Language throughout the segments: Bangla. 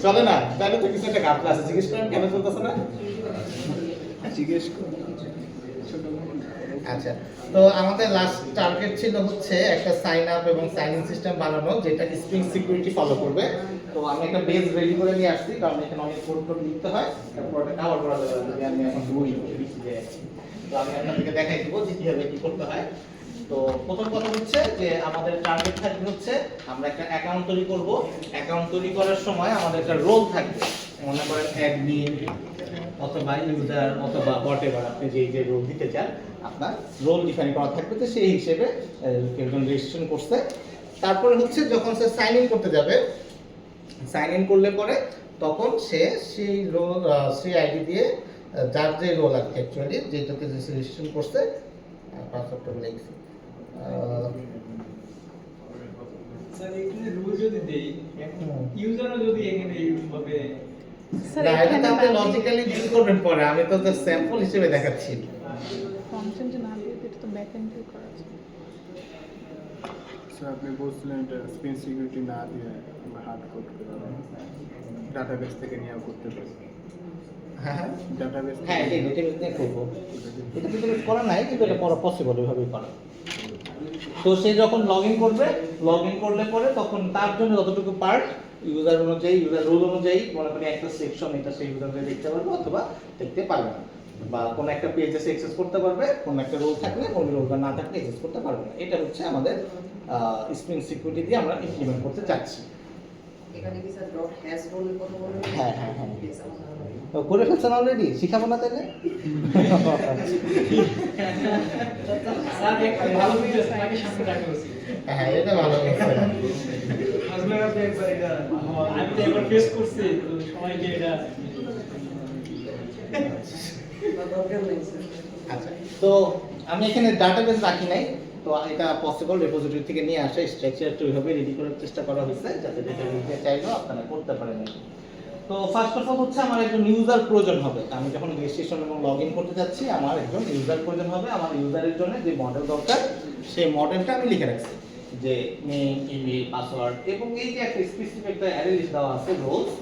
চলে না, তাহলে তো কিছু একটা ঘাটলা আছে। জিজ্ঞেস করেন কেন চলতেছে না, জিজ্ঞেস করুন। আচ্ছা, তো আমাদের লাস্ট টার্গেট ছিল হচ্ছে একটা সাইন আপ এবং সাইন ইন সিস্টেম বানানো যেটা স্প্রিং সিকিউরিটি ফলো করবে। তো আমি একটা বেস রেডি করে নিয়ে আসছি, কারণ এখানে অনেক কোড টোড লিখতে হয়, তারপর ওটা কভার করা যাবে না যদি আমি এখন বই লিখে যাই। তো আমি আপনাদেরকে দেখাই দিব যে কিভাবে কি করতে হয়। তো প্রথম কথা হচ্ছে যে আমাদের টার্গেট থাকবে হচ্ছে আমরা একটা অ্যাকাউন্ট তৈরি করব। অ্যাকাউন্ট তৈরি করার সময় আমাদের একটা রোল থাকবে, মনে করেন অ্যাডমিন অথবা ইউজার অথবা হোয়াটএভার আপনি যে রোল দিতে চান আপনার রোল ডিফাইন করা থাকবে। তো সেই হিসেবে একজন রেজিস্ট্রেশন করছে, তারপরে হচ্ছে যখন সে সাইন ইন করতে যাবে, সাইন ইন করলে পরে তখন সে সেই রোল সেই আইডি দিয়ে যার যে রোল আছে অ্যাকচুয়ালি যেটাতে রেজিস্ট্রেশন করছে পাসওয়ার্ডটা লিখছি। স্যার এখানে রুল যদি দেই ইউজারও যদি এখানে এইভাবে না, এটা আপনি লজিক্যালি ডিল করবেন পরে, আমি তো জাস্ট স্যাম্পল হিসেবে দেখাচ্ছি। ফাংশন যে না দিয়ে এটা তো ব্যাক এন্ড দিয়ে করা যায়। স্যার আপনি বলছিলেন এটা স্ক্রিন সিকিউরিটি না দিয়ে আমরা হার্ড কোড করে ডাটাবেস থেকে নিয়ে করতে পারি। হ্যাঁ ডাটাবেস হ্যাঁ, এই ডেটাবেস নিয়ে করবো। এটা কিন্তু করা নাই, কিন্তু এটা করা পসিবল এভাবেই করা। তো সে যখন লগ ইন করবে, লগ ইন করলে পরে তখন তার জন্য যতটুকু পার্ট ইউজার অনুযায়ী ইউজার রোল অনুযায়ী মনে করি একটা সেকশন এটা সেই ইউজারে দেখতে পারবে অথবা দেখতে পারবে না, বা কোনো একটা পেজে সে অ্যাক্সেস করতে পারবে, কোনো একটা রোল থাকলে কোনো রোলটা না থাকলে অ্যাক্সেস করতে পারবে না। এটা হচ্ছে আমাদের স্প্রিং সিকিউরিটি দিয়ে আমরা ইমপ্লিমেন্ট করতে যাচ্ছি। এখানে কি স্যার ডট হ্যাশ রোলের কথা বললেন? হ্যাঁ হ্যাঁ হ্যাঁ, করে ফেলছেন অলরেডি, শিখাবো না তাহলে? স্যার একটা ভালো ভিডিও তাকে সামনে রাখা উচিত। হ্যাঁ, এটা ভালো কথা। আসলে আপনি একবার এটা আমি তো একবার ফেস করছি, তো সবাইকে এটা দরকার নেই স্যার। আচ্ছা, তো আমি এখানে ডাটাবেস রাখি নাই, তো এটা পসিবল রেপোজিটরি থেকে নিয়ে আসা স্ট্রাকচারটা ওইভাবে রেডি করার চেষ্টা করা হয়েছে যাতে ডেটা নিতে চাইলেও আপনারা করতে পারেন। তো ফার্স্ট অফ অল হচ্ছে আমার একজন ইউজার প্রয়োজন হবে। আমি যখন রেজিস্ট্রেশন এবং লগ ইন করতে যাচ্ছি আমার একজন ইউজার প্রয়োজন হবে। আমার ইউজারের জন্য যে মডেল দরকার সেই মডেলটা আমি লিখে রাখছি, যে নেম, ইমেল, পাসওয়ার্ড এবং এই যে একটা স্পেসিফিক একটা অ্যারে লিস্ট দেওয়া আছে রোলস,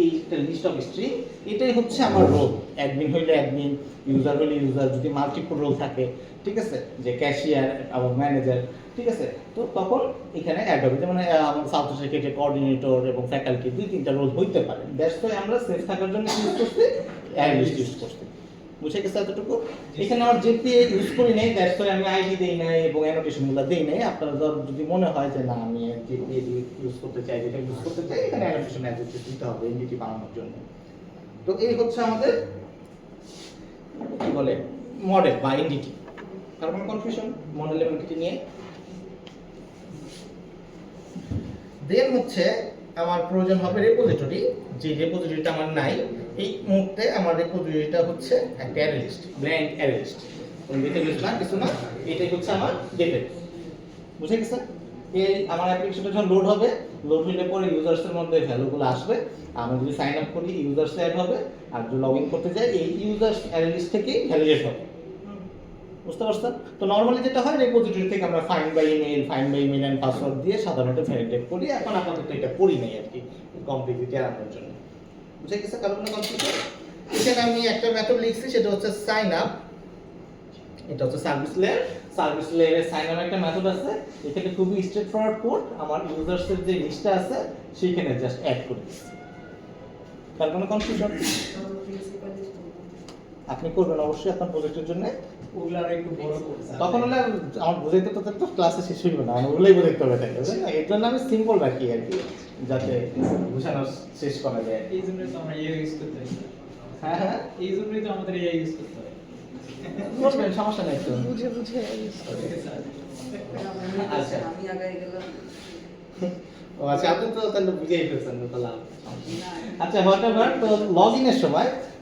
এইটা লিস্ট অফ স্ট্রিং, এটাই হচ্ছে আমার রোল। অ্যাডমিন হইলে অ্যাডমিন, ইউজার হইলে ইউজার, যদি মাল্টিপল রোল থাকে, ঠিক আছে, যে ক্যাশিয়ার এবং ম্যানেজার, ঠিক আছে, তো তখন এখানে অ্যাড হবে। যেমন আমার সাউথ সেক্রেটারি, কোঅর্ডিনেটর এবং ফ্যাকাল্টি 2-3টা রোল হইতে পারে। দ্যাটস ওয়াই আমরা সেফ থাকার জন্য ইউজ করছি অ্যারে লিস্ট ইউজ করছি। বুঝে গেছে এতটুকু? এখানে আমার জেপিএ ইউজ করি নাই, দ্যাটস ওয়াই আমি আইডি দেই নাই এবং অ্যানোটেশনগুলো দেই নাই। আপনারা যদি মনে হয় যে না আমি জেপিএ ইউজ করতে চাই, যেটা ইউজ করতে চাই, এখানে অ্যানোটেশন অ্যাড্রেস দিতে হবে এনটিটি বানানোর জন্য। তো এই হচ্ছে আমাদের কি বলে মডেল বা এনটিটি। কারণ কোনো কনফিউশন মডেল এবং এনটিটি নিয়ে? দেন হচ্ছে আমার প্রয়োজন হবে রেপোজিটরি, যে রেপোজিটরিটা আমার নাই এই মুহূর্তে। আমার রেপোজিটরিটা হচ্ছে একটা array list, blank array list, কোনো ডেটাবেস না, কিছু না, এটাই হচ্ছে আমার ডেটাবেস। বুঝে গেছে? এই আমার অ্যাপ্লিকেশনটা যখন লোড হবে, লোড হলে পরে ইউজার্সের মধ্যে ভ্যালুগুলো আসবে। আমি যদি সাইন আপ করি ইউজার্স অ্যাড হবে, আর যদি লগ ইন করতে যাই এই ইউজার্স অ্যারে লিস্ট থেকেই ভ্যালিডেট হবে। বুঝতে পারছেন? তো নর্মালি যেটা হয় রেপোজিটরি থেকে আমরা find by email and password দিয়ে সাধারণত ভ্যালিডেট করি। এখন আপাতত এটা করি নাই আর কি, কমপ্লিটলি আনার জন্য। বুঝে গেছে? কারণ না কনফিউশন? এখানে আমি একটা মেথড লিখছি, সেটা হচ্ছে সাইন আপ। এটা হচ্ছে সার্ভিস লেয়ার। সার্ভিস লেয়ারে সাইন আপ একটা মেথড আছে। এখানে খুবই স্ট্রেট ফরওয়ার্ড কোড, আমার ইউজার্সের যে লিস্টটা আছে সেইখানে জাস্ট অ্যাড করে দিচ্ছি। তার কোনো কনফিউশন? আপনি করবেন অবশ্যই আপনার প্রজেক্টের জন্য। ওগুলো আর একটু বড় করতে তখন হলে আমার বুঝাইতে তো ক্লাসে শেষ হইবে না, আমি ওগুলোই বুঝাইতে হবে তাই না? এর জন্য আমি সিম্পল রাখি আর কি, যাতে বোঝানো শেষ করা যায়। এই জন্যই তো আমরা ইউজ করতে হয়। হ্যাঁ হ্যাঁ, এই জন্যই তো আমাদের এই ইউজ করতে হয়। করবেন, সমস্যা নেই তো। বুঝে বুঝে use করো। আচ্ছা। আমি আগায় গেলাম। ও আচ্ছা, আপনি তো তাহলে বুঝেই ফেলছেন তো তাহলে। আচ্ছা, হোয়াটএভার। তো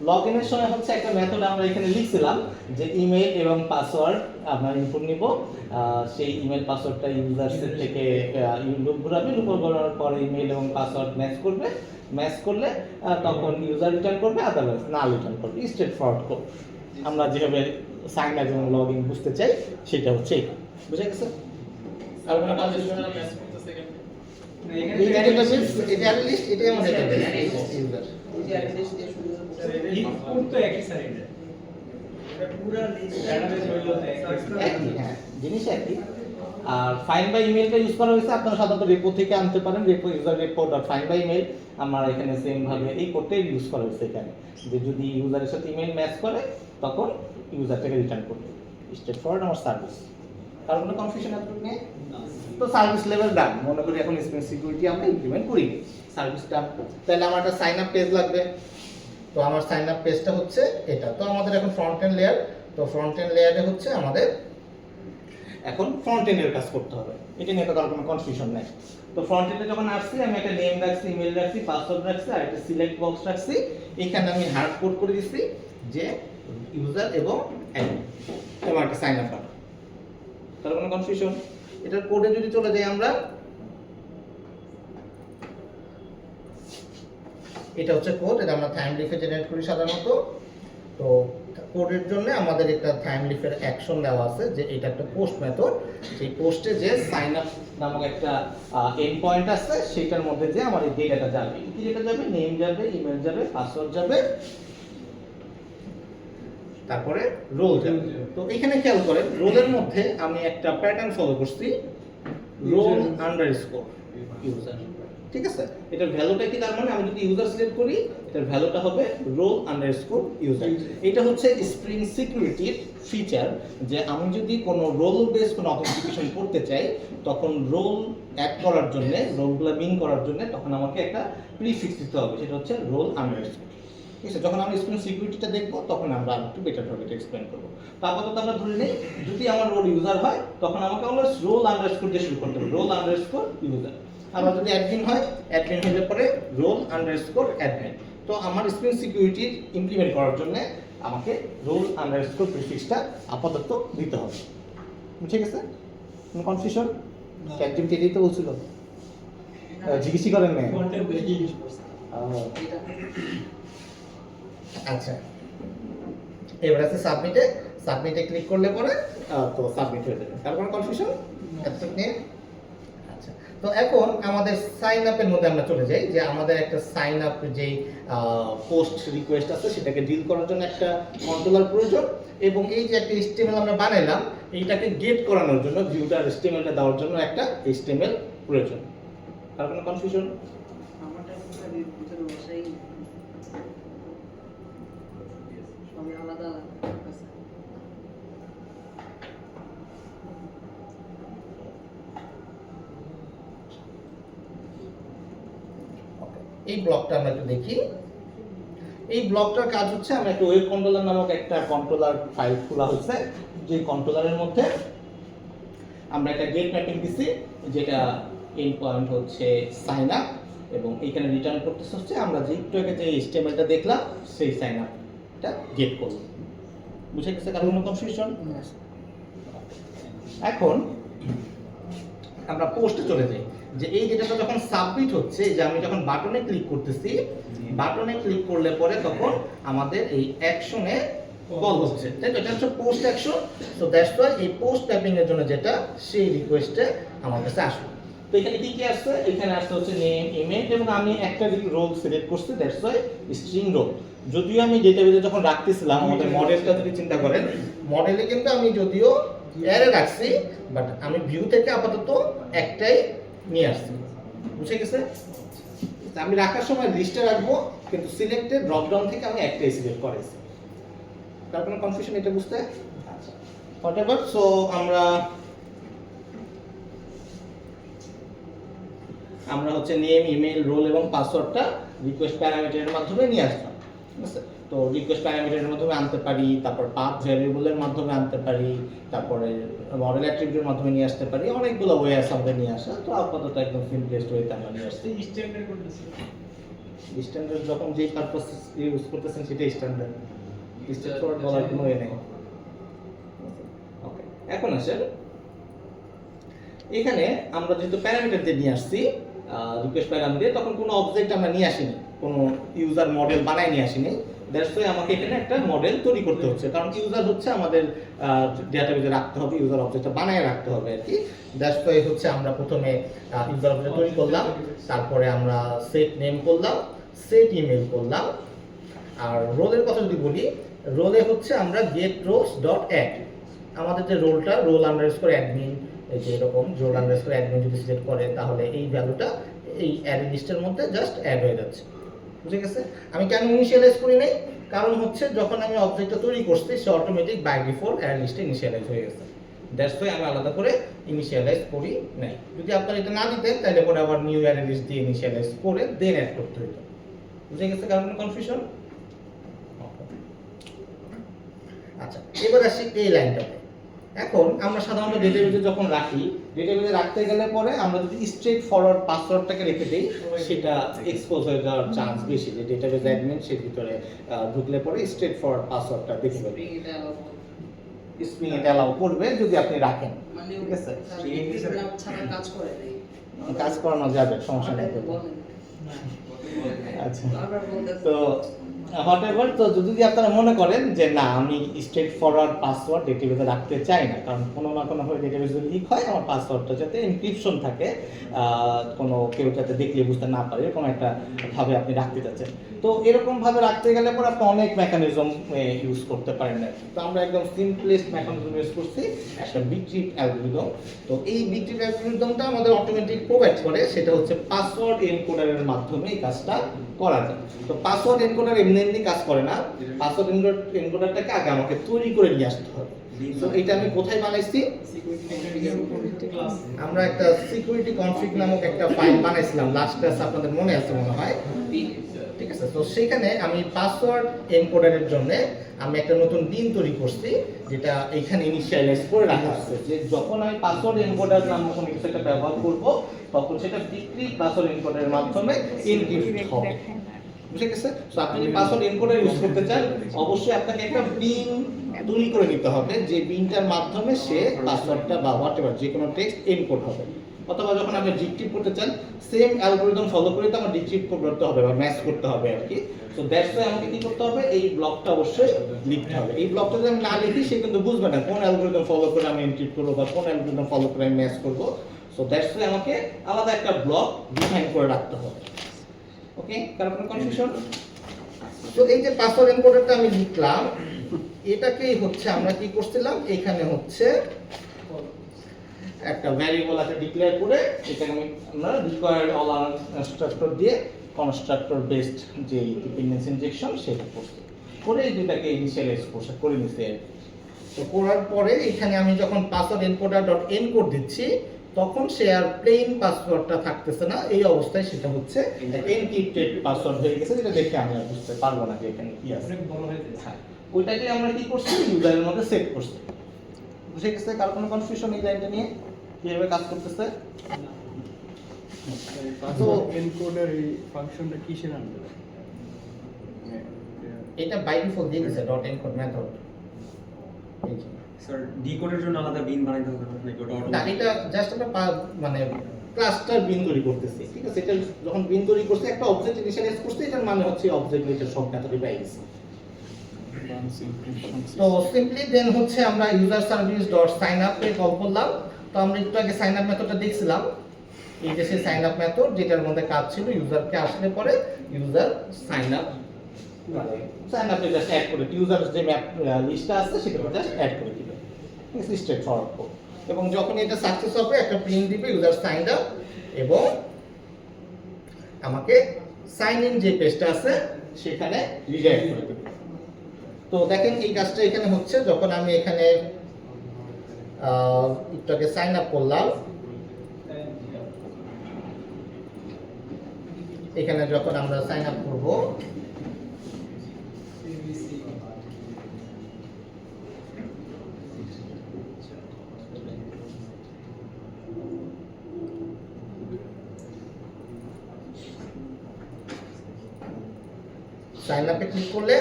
লগইনের সময় হচ্ছে একটা মেথড আমরা এখানে লিখছিলাম যে ইমেল এবং পাসওয়ার্ড আমরা ইনপুট নিব। সেই ইমেল পাসওয়ার্ডটা ইউজারসের থেকে লুপ ঘোরাবে, লুপ ঘোরানোর পরে ইমেল এবং পাসওয়ার্ড ম্যাচ করলে তখন ইউজার রিটার্ন করবে, আদারওয়াইজ না রিটার্ন করবে। Straight forward code. আমরা যেভাবে সাইন আপ এবং লগ ইন বুঝতে চাই সেটা হচ্ছে এটা। বুঝে গেছে? আর কোনো কনফিউশন? না, এখানে এই ডেটাবেস এটা লিস্ট এটাই আমার ডেটাবেস ইউজার এই যে অ্যাড্রেস দিয়ে শুরু করে ইনপুট তো একই স্যার এটা database হইলো তো একই। একই, হ্যাঁ জিনিস একই। আর ফাইন্ড বাই ইমেলটা ইউজ করা হয়েছে, আপনারা সাধারণত রেপো থেকে আনতে পারেন, repo user repo dot find by email. আমার এখানে সেম ভাবে এই কোডটাই ইউজ করা হয়েছে এখানে, যে যদি ইউজারের সাথে ইমেল ম্যাচ করে তখন ইউজারটাকে রিটার্ন করবে। স্টেট ফরওয়ার্ড আমার সার্ভিস, কার কোনো কনফিউশন আছে নেই? তো সার্ভিস লেভেল ডান, মনে করি এখন স্পেস সিকিউরিটি আমরা ইমপ্লিমেন্ট করি, সার্ভিস ডান। তাহলে আমার একটা সাইন আপ পেজ লাগবে, তো আমার সাইন আপ পেজটা হচ্ছে এটা। তো আমাদের এখন ফ্রন্ট এন্ড লেয়ার, তো ফ্রন্ট এন্ড লেয়ারে হচ্ছে আমাদের এখন ফ্রন্ট এন্ডের কাজ করতে হবে, এটা নিয়ে তো কারো কোনো কনফিউশন নাই। তো ফ্রন্ট এন্ডে যখন আসছি আমি একটা নেম রাখছি, ইমেল রাখছি, পাসওয়ার্ড রাখছি, আর একটা সিলেক্ট বক্স রাখছি। এখানে আমি হার্ড কোড করে দিচ্ছি যে ইউজার এবং অ্যাডমিন এবং একটা সাইন আপ নাম্বার। কারো কোনো কনফিউশন? এটার কোডে যদি চলে যাই আমরা, এটা হচ্ছে কোড, এটা আমরা থাইম লিফে জেনারেট করি সাধারণত। তো কোডের জন্য আমাদের একটা থাইম লিফের অ্যাকশন দেওয়া আছে, যে এটা একটা পোস্ট মেথড, সেই পোস্টে যে সাইন আপ নামক একটা এন্ড পয়েন্ট আছে, সেটার মধ্যে যে আমার এই ডেটাটা যাবে, কি ডেটা যাবে, নেম যাবে, ইমেল যাবে, পাসওয়ার্ড যাবে, তারপরে রোল যাবে। তো এখানে খেয়াল করেন, রোলের মধ্যে আমি একটা প্যাটার্ন ফলো করছি, রোল আন্ডারস্কোর ইউজার, ঠিক আছে? এটার ভ্যালুটা কি, তার মানে আমি যদি ইউজার সিলেক্ট করি এটার ভ্যালুটা হবে রোল আন্ডারস্কোর ইউজার। এটা হচ্ছে স্প্রিং সিকিউরিটির ফিচার, যে আমি যদি কোনো রোল বেস কোনো অথেন্টিকেশন করতে চাই, তখন রোল অ্যাড করার জন্য, রোলগুলো মিন করার জন্য তখন আমাকে একটা প্রিফিক্স দিতে হবে, সেটা হচ্ছে রোল আন্ডারস্কোর। ঠিক আছে? যখন আমরা স্প্রিং সিকিউরিটিটা দেখবো তখন আমরা একটু বেটার ভাবে এটা এক্সপ্লেন করবো। তো আপাতত আমরা ধরে নিই, যদি আমার রোল ইউজার হয় তখন আমাকে অলওয়েজ রোল আন্ডারস্কোর দিয়ে শুরু করতে হবে, রোল আন্ডারস্কোর ইউজার। আবার যদি অ্যাডমিন হয়, অ্যাডমিন হলে পরে রোল আন্ডারস্কোর অ্যাডমিন। তো আমার স্প্রিং সিকিউরিটি ইমপ্লিমেন্ট করার জন্য আমাকে রোল আন্ডারস্কোর প্রিফিক্সটা আপাতত দিতে হবে। ঠিক আছে? কোনো কনফিউশন? চ্যাটজিপিটি এটাই তো বলছিল, জিজ্ঞেস করেন না? কন্টেন্ট দেখি ইউজ করছে। এটা আচ্ছা, এবার আছে সাবমিটে, সাবমিটে ক্লিক করলে পরে তো সাবমিট হয়ে যাবে। তার কোনো কনফিউশন এতটুকু নিয়ে? আচ্ছা, তো এখন আমাদের সাইন আপের মধ্যে আমরা চলে যাই, যে আমাদের একটা সাইন আপ যেই পোস্ট রিকোয়েস্ট আছে সেটাকে ডিল করার জন্য একটা কন্ট্রোলার প্রয়োজন, এবং এই যে একটা HTML আমরা বানাইলাম, এইটাকে গেট করানোর জন্য, ভিউটার HTML-টা দেওয়ার জন্য একটা HTML প্রয়োজন। তার কোনো কনফিউশন? আমারটা ভিতরে বসাই সবই আলাদা আলাদা আছে। এই ব্লকটা আমরা একটু দেখি। এই ব্লকটার কাজ হচ্ছে, আমরা একটা ওয়েব কন্ট্রোলার নামক একটা কন্ট্রোলার ফাইল খোলা হচ্ছে, যে কন্ট্রোলারের মধ্যে আমরা একটা গেট ম্যাপিং দিছি, যেটা এন্ড পয়েন্ট হচ্ছে সাইন আপ, এবং এখানে রিটার্ন করতেছে হচ্ছে আমরা যে একটু আগে যে HTML-টা দেখলাম সেই সাইন আপটা গেট করব। বুঝে গেছে? কারণ কোনো কনফিউশন? এখন আমরা পোস্টে চলে যাই, যে এই ডেটাটা যখন সাবমিট হচ্ছে, যে আমি যখন বাটনে ক্লিক করতেছি, বাটনে ক্লিক করলে পরে তখন আমাদের এই অ্যাকশনে কল হচ্ছে, তাই তো? এটা হচ্ছে post action. So that's why এই পোস্ট ট্যাপিং এর জন্য যেটা, সেই রিকোয়েস্টে আমার কাছে আসবে। তো এখানে কি কি আসছে? এখানে আসছে হচ্ছে নেম, ইমেল, এবং আমি একটা রোল সিলেক্ট করছি, দ্যাটস ওয়াই স্ট্রিং রোল। যদিও আমি ডেটাবেজে যখন রাখতেছিলাম, আমাদের মডেলটা যদি চিন্তা করেন, মডেলে কিন্তু আমি যদিও অ্যারে রাখছি, বাট আমি ভিউ থেকে আপাতত একটাই নিয়ে আসছি। বুঝে গেছে? আমি রাখার সময় লিস্টে রাখবো, কিন্তু সিলেক্টেড ড্রপডাউন থেকে আমি একটাই সিলেক্ট করেছি। তার কোনো কনফিউশন এটা বুঝতে? আচ্ছা, হোয়াটএভার। সো আমরা হচ্ছে নেম, ইমেল, রোল এবং পাসওয়ার্ডটা রিকোয়েস্ট প্যারামিটারের মাধ্যমে নিয়ে আসলাম। ঠিক আছে? তো রিকোয়েস্ট প্যারামিটারের মাধ্যমে আনতে পারি, তারপর পাথ ভ্যারিয়েবলের মাধ্যমে আনতে পারি, তারপরে মডেল অ্যাট্রিবিউটের মাধ্যমে নিয়ে আসতে পারি, অনেকগুলো ওয়ে আছে আমাদের নিয়ে আসা। তো আপাতত একদম সিম্পলেস্ট ওয়েতে আমরা নিয়ে আসছি। স্ট্যান্ডার্ড কোনটা ছিল? স্ট্যান্ডার্ড যখন যেই পারপাস ইউজ করতেছেন সেটাই স্ট্যান্ডার্ড, স্টেপ ফরওয়ার্ড বলার কোনো ওয়ে নেই। ওকে, এখন আসেন, এখানে আমরা যেহেতু প্যারামিটার দিয়ে নিয়ে আসছি, রিকোয়েস্ট প্যারাম দিয়ে, তখন কোনো অবজেক্ট আমরা নিয়ে আসিনি, কোনো ইউজার মডেল বানায় নিয়ে আসিনি। দ্যাটস ওয়াই আমাকে এখানে একটা মডেল তৈরি করতে হচ্ছে, কারণ ইউজার হচ্ছে আমাদের ডেটাবেজে রাখতে হবে, ইউজার অবজেক্টটা বানায় রাখতে হবে আর কি। দ্যাটস ওয়াই হচ্ছে আমরা প্রথমে ইউজার অবজেক্ট তৈরি করলাম, তারপরে আমরা সেট নেম করলাম, সেট ইমেল করলাম। আর রোলের কথা যদি বলি, রোলে হচ্ছে আমরা গেট রোলস ডট অ্যাড, আমাদের যে রোলটা রোল আন্ডারস্কোর অ্যাডমিন, যে এরকম রোল আন্ডারস্কোর অ্যাডমিন যদি সিলেক্ট করে তাহলে এই ভ্যালুটা এই অ্যারে লিস্টের মধ্যে জাস্ট অ্যাড হয়ে যাচ্ছে। বুঝে গেছে? আমি কেন ইনিশিয়ালাইজ করি নাই, কারণ হচ্ছে যখন আমি অবজেক্টটা তৈরি করছি সে অটোমেটিক বাই ডিফল্ট অ্যারে লিস্টে ইনিশিয়ালাইজ হয়ে গেছে। দ্যাটস ওয়াই আমি আলাদা করে ইনিশিয়ালাইজ করি নাই। যদি আপনারা এটা না দিতেন তাহলে পরে আবার নিউ অ্যারে লিস্ট দিয়ে ইনিশিয়ালাইজ করে দেন অ্যাড করতে হতো। বুঝে গেছে কারণ কনফিউশন? আচ্ছা, এবার আসি এই লাইনটাতে। এখন আমরা সাধারণত ডেটাবেজে যখন রাখি, ডেটাবেজে রাখতে গেলে পরে আমরা যদি স্ট্রেট ফরওয়ার্ড পাসওয়ার্ডটাকে রেখে দিই, সেটা এক্সপোজ হয়ে যাওয়ার চান্স বেশি, যে ডেটাবেজ অ্যাডমিন সে ভিতরে ঢুকলে পরে স্ট্রেট ফরওয়ার্ড পাসওয়ার্ডটা দেখে ফেলবে, স্প্রিং এটা অ্যালাউ করবে যদি আপনি রাখেন। মানে ঠিক আছে, ছাড়া কাজ করে নাই। কাজ করানো যাবে, সমস্যা নেই। আচ্ছা, তো হোয়াটএভার, তো যদি আপনারা মনে করেন যে না আমি স্ট্রেট ফরওয়ার্ড পাসওয়ার্ড ডেটাবেজে রাখতে চাই না, কারণ কোনো না কোনোভাবে ডেটাবেজ যদি লিক হয়, আমার পাসওয়ার্ডটা যাতে এনক্রিপশন থাকে, কোনো কেউ যাতে দেখলে বুঝতে না পারে, এরকম একটা ভাবে আপনি রাখতে চাচ্ছেন, তো এরকম ভাবে রাখতে গেলে পরে আপনি অনেক মেকানিজম ইউজ করতে পারেন না। তো আমরা একদম সিম্পলেস্ট মেকানিজম ইউজ করছি, একটা বিট্রিপ অ্যালগরিদম। তো এই বিট্রিপ অ্যালগরিদমটা আমাদের অটোমেটিক প্রোভাইড করে, সেটা হচ্ছে পাসওয়ার্ড এনকোডারের মাধ্যমে এই কাজটা করা যায়। তো পাসওয়ার্ড এনকোডার এমনি এমনি কাজ করে না, পাসওয়ার্ড এনকোডারটাকে আগে আমাকে তৈরি করে নিয়ে আসতে হবে। তো এটা আমি কোথায় বানাইছি, আমরা একটা সিকিউরিটি কনফিগ নামক একটা ফাইল বানাইছিলাম লাস্ট ক্লাস, আপনাদের মনে আছে মনে হয়। ঠিক আছে, তো সেখানে আমি পাসওয়ার্ড এনকোডারের জন্য আমি একটা নতুন বিন তৈরি করছি, যেটা এখানে ইনিশিয়ালাইজ করে রাখা আছে, যে যখন আমি পাসওয়ার্ড এনকোডার নামক কোনো কিছু একটা ব্যবহার করব, তখন সেটা বিক্রি পাসওয়ার্ড এনকোডারের মাধ্যমে এনক্রিপ্ট হবে। বুঝে গেছে? সো আপনি যদি পাসওয়ার্ড এনকোডার ইউজ করতে চান, অবশ্যই আপনাকে একটা বিন তৈরি করে নিতে হবে, যে বিনটার মাধ্যমে সে পাসওয়ার্ডটা বা হোয়াটএভার যে কোনো টেক্সট এনকোড হবে। অথবা যখন আপনি ডিক্রিপ্ট করতে চান, সেম অ্যালগরিদম ফলো করে তো আমার ডিক্রিপ্ট করতে হবে বা ম্যাচ করতে হবে আর কি। সো দ্যাটস ওয়াই আমাকে কি করতে হবে, এই ব্লকটা অবশ্যই লিখতে হবে। এই ব্লকটা যদি আমি না লিখি, সে কিন্তু বুঝবে না কোন অ্যালগরিদম ফলো করে আমি এনক্রিপ্ট করবো বা কোন অ্যালগরিদম ফলো করে আমি ম্যাচ করবো। সো দ্যাটস ওয়াই আমাকে আলাদা একটা ব্লক ডিফাইন করে রাখতে হবে। ওকে, কারণ কোনো কনফিউশন? তো এই যে পাসওয়ার্ড এনকোডারটা আমি লিখলাম, এটাকেই হচ্ছে আমরা কি করছিলাম, এখানে হচ্ছে একটা ভ্যারিয়েবল আছে ডিক্লেয়ার করে, এটাকে আমরা রিকোয়ার্ড অল কনস্ট্রাক্টর দিয়ে কনস্ট্রাক্টর বেসড যে ডিপেন্ডেন্সি ইনজেকশন সেটা করছি, করে এই দুটাকে ইনিশিয়ালাইজ করে নিছি আর কি। তো করার পরে এখানে আমি যখন পাসওয়ার্ড এনকোডার ডট এনকোড দিচ্ছি, তখন সে আর প্লেন পাসওয়ার্ডটা থাকতেছে না, এই অবস্থায় সেটা হচ্ছে এনক্রিপ্টেড পাসওয়ার্ড হয়ে গেছে, যেটা দেখে আমি আর বুঝতে পারবো না যে এখানে কি আছে। হ্যাঁ, ওইটাকে আমরা কি করছি, ইউজারের মধ্যে সেট করছি। বুঝে গেছে? কার কোনো কনফিউশন এই লাইনটা নিয়ে কিভাবে কাজ করতেছে? তো এনকোডার এই ফাংশনটা কিসের আন্ডারে? এটা বাই ডিফল্ট দিয়ে দিয়েছে ডট এনকোড মেথড। স্যার ডিকোডের জন্য আলাদা বিন বানাইতে হবে নাকি ওটা না, এটা জাস্ট আমরা মানে ক্লাস্টার বিন তৈরি করতেছি। ঠিক আছে, এটা যখন বিন তৈরি করতে একটা অবজেক্ট ইনিশিয়ালাইজ করতে, এটার মানে হচ্ছে অবজেক্ট নিচে সব মেথডই পাই গেছে। তো সিম্পলি দেন হচ্ছে আমরা user service dot sign up এ কল করলাম। তো আমরা একটু আগে সাইন আপ মেথডটা দেখছিলাম, এই যে সেই সাইন আপ মেথড যেটার মধ্যে কাজ ছিল, ইউজারকে আসলে পরে user sign up just add করে, ইউজার যে ম্যাপ লিস্টটা আছে সেটা জাস্ট অ্যাড করে দিবে। Straightforward code. এবং যখন এটা সাকসেস হবে, একটা প্রিন্ট দিবে ইউজার সাইন আপ, এবং আমাকে সাইন ইন যে পেজটা আছে সেখানে রিডাইরেক্ট করে দিবে। তো দেখেন এই কাজটা এখানে হচ্ছে, যখন আমি এখানে একটু সাইন আপ করলাম, এখানে যখন আমরা সাইন আপ করব, সাইন আপে ক্লিক করলে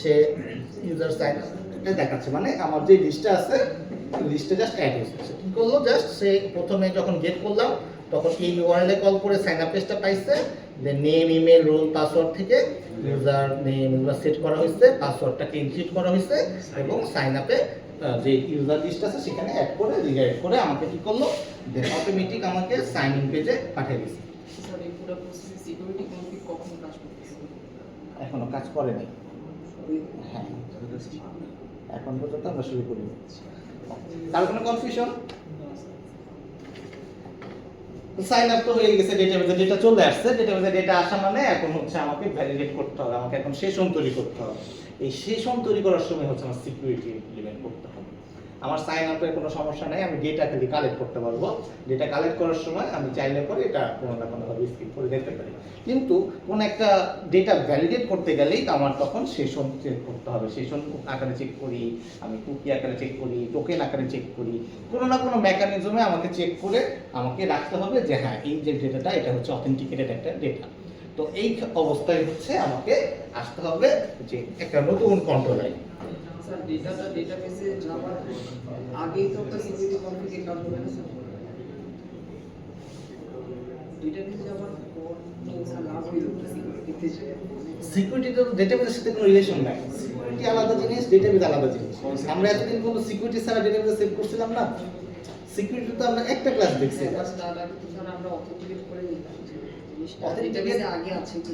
সে ইউজার সাইন আপ দেখাচ্ছে, মানে আমার যে লিস্টটা আছে লিস্টে জাস্ট অ্যাড হয়েছে। কি করলো, জাস্ট সে প্রথমে যখন গেট করলাম তখন এই ওয়ার্ল্ডে কল করে সাইন আপ পেজটা পাইছে, then name email role password থেকে ইউজার নেম এগুলো সেট করা হয়েছে, পাসওয়ার্ডটাকে এনক্রিপ্ট করা হয়েছে এবং সাইন আপে যে ইউজার লিস্ট আছে সেখানে অ্যাড করে রিডাইরেক্ট করে আমাকে কি করলো, দেন অটোমেটিক আমাকে সাইন ইন পেজে পাঠিয়ে দিয়েছে। স্যার এই পুরো প্রসেসে সিকিউরিটি কনফিগ কখন কাজ করতেছে? এখনো কাজ করেনি। হ্যাঁ, এখন পর্যন্ত আমরা শুরু করিনি। তার কোনো কনফিউশন? সাইন আপ তো হয়ে গেছে, ডেটাবেজে ডেটা চলে আসছে, ডেটাবেজে ডেটা আসা মানে এখন হচ্ছে আমাকে ভ্যালিডেট করতে হবে, আমাকে এখন সেশন তৈরি করতে হবে। এই সেশন তৈরি করার সময় হচ্ছে আমার সিকিউরিটি ইমপ্লিমেন্ট করতে হবে। আমার সাইন আপের কোনো সমস্যা নাই, আমি ডেটা খালি কালেক্ট করতে পারবো। ডেটা কালেক্ট করার সময় আমি চাইলে পরে এটা কোনো না কোনোভাবে স্কিপ করে দেখতে পারি, কিন্তু কোন একটা ডেটা ভ্যালিডেট করতে গেলেই তো আমার তখন সেশন চেক করতে হবে। সেশন আকারে চেক করি, আমি কুকি আকারে চেক করি, টোকেন আকারে চেক করি, কোনো না কোনো মেকানিজমে আমাকে চেক করে আমাকে রাখতে হবে যে হ্যাঁ এই যে ডেটাটা এটা হচ্ছে অথেন্টিকেটেড একটা ডেটা। তো এই অবস্থায় হচ্ছে আমাকে আসতে হবে যে একটা নতুন কন্ট্রোলার। স্যার ডেটাটা ডেটাবেসে যাওয়ার আগেই তো একটা সিকিউরিটি কনফিগ কাজ হবে না স্যার? ডেটাবেসে যাওয়ার পর তো স্যার লাভ হইল সিকিউরিটিতে যে সিকিউরিটি তো ডেটাবেসের সাথে কোনো রিলেশন নাই। সিকিউরিটি আলাদা জিনিস, ডেটাবেস আলাদা জিনিস। আমরা এতদিন কোনো সিকিউরিটি ছাড়া ডেটাবেসে সেভ করছিলাম না। সিকিউরিটি তো আমরা একটা ক্লাস দেখছি। বাস তার আগে তো স্যার আমরা অথেন্টিকেট করে নিতাম যে জিনিসটা Authenticate- ডেটাবেসে আগে আছে কি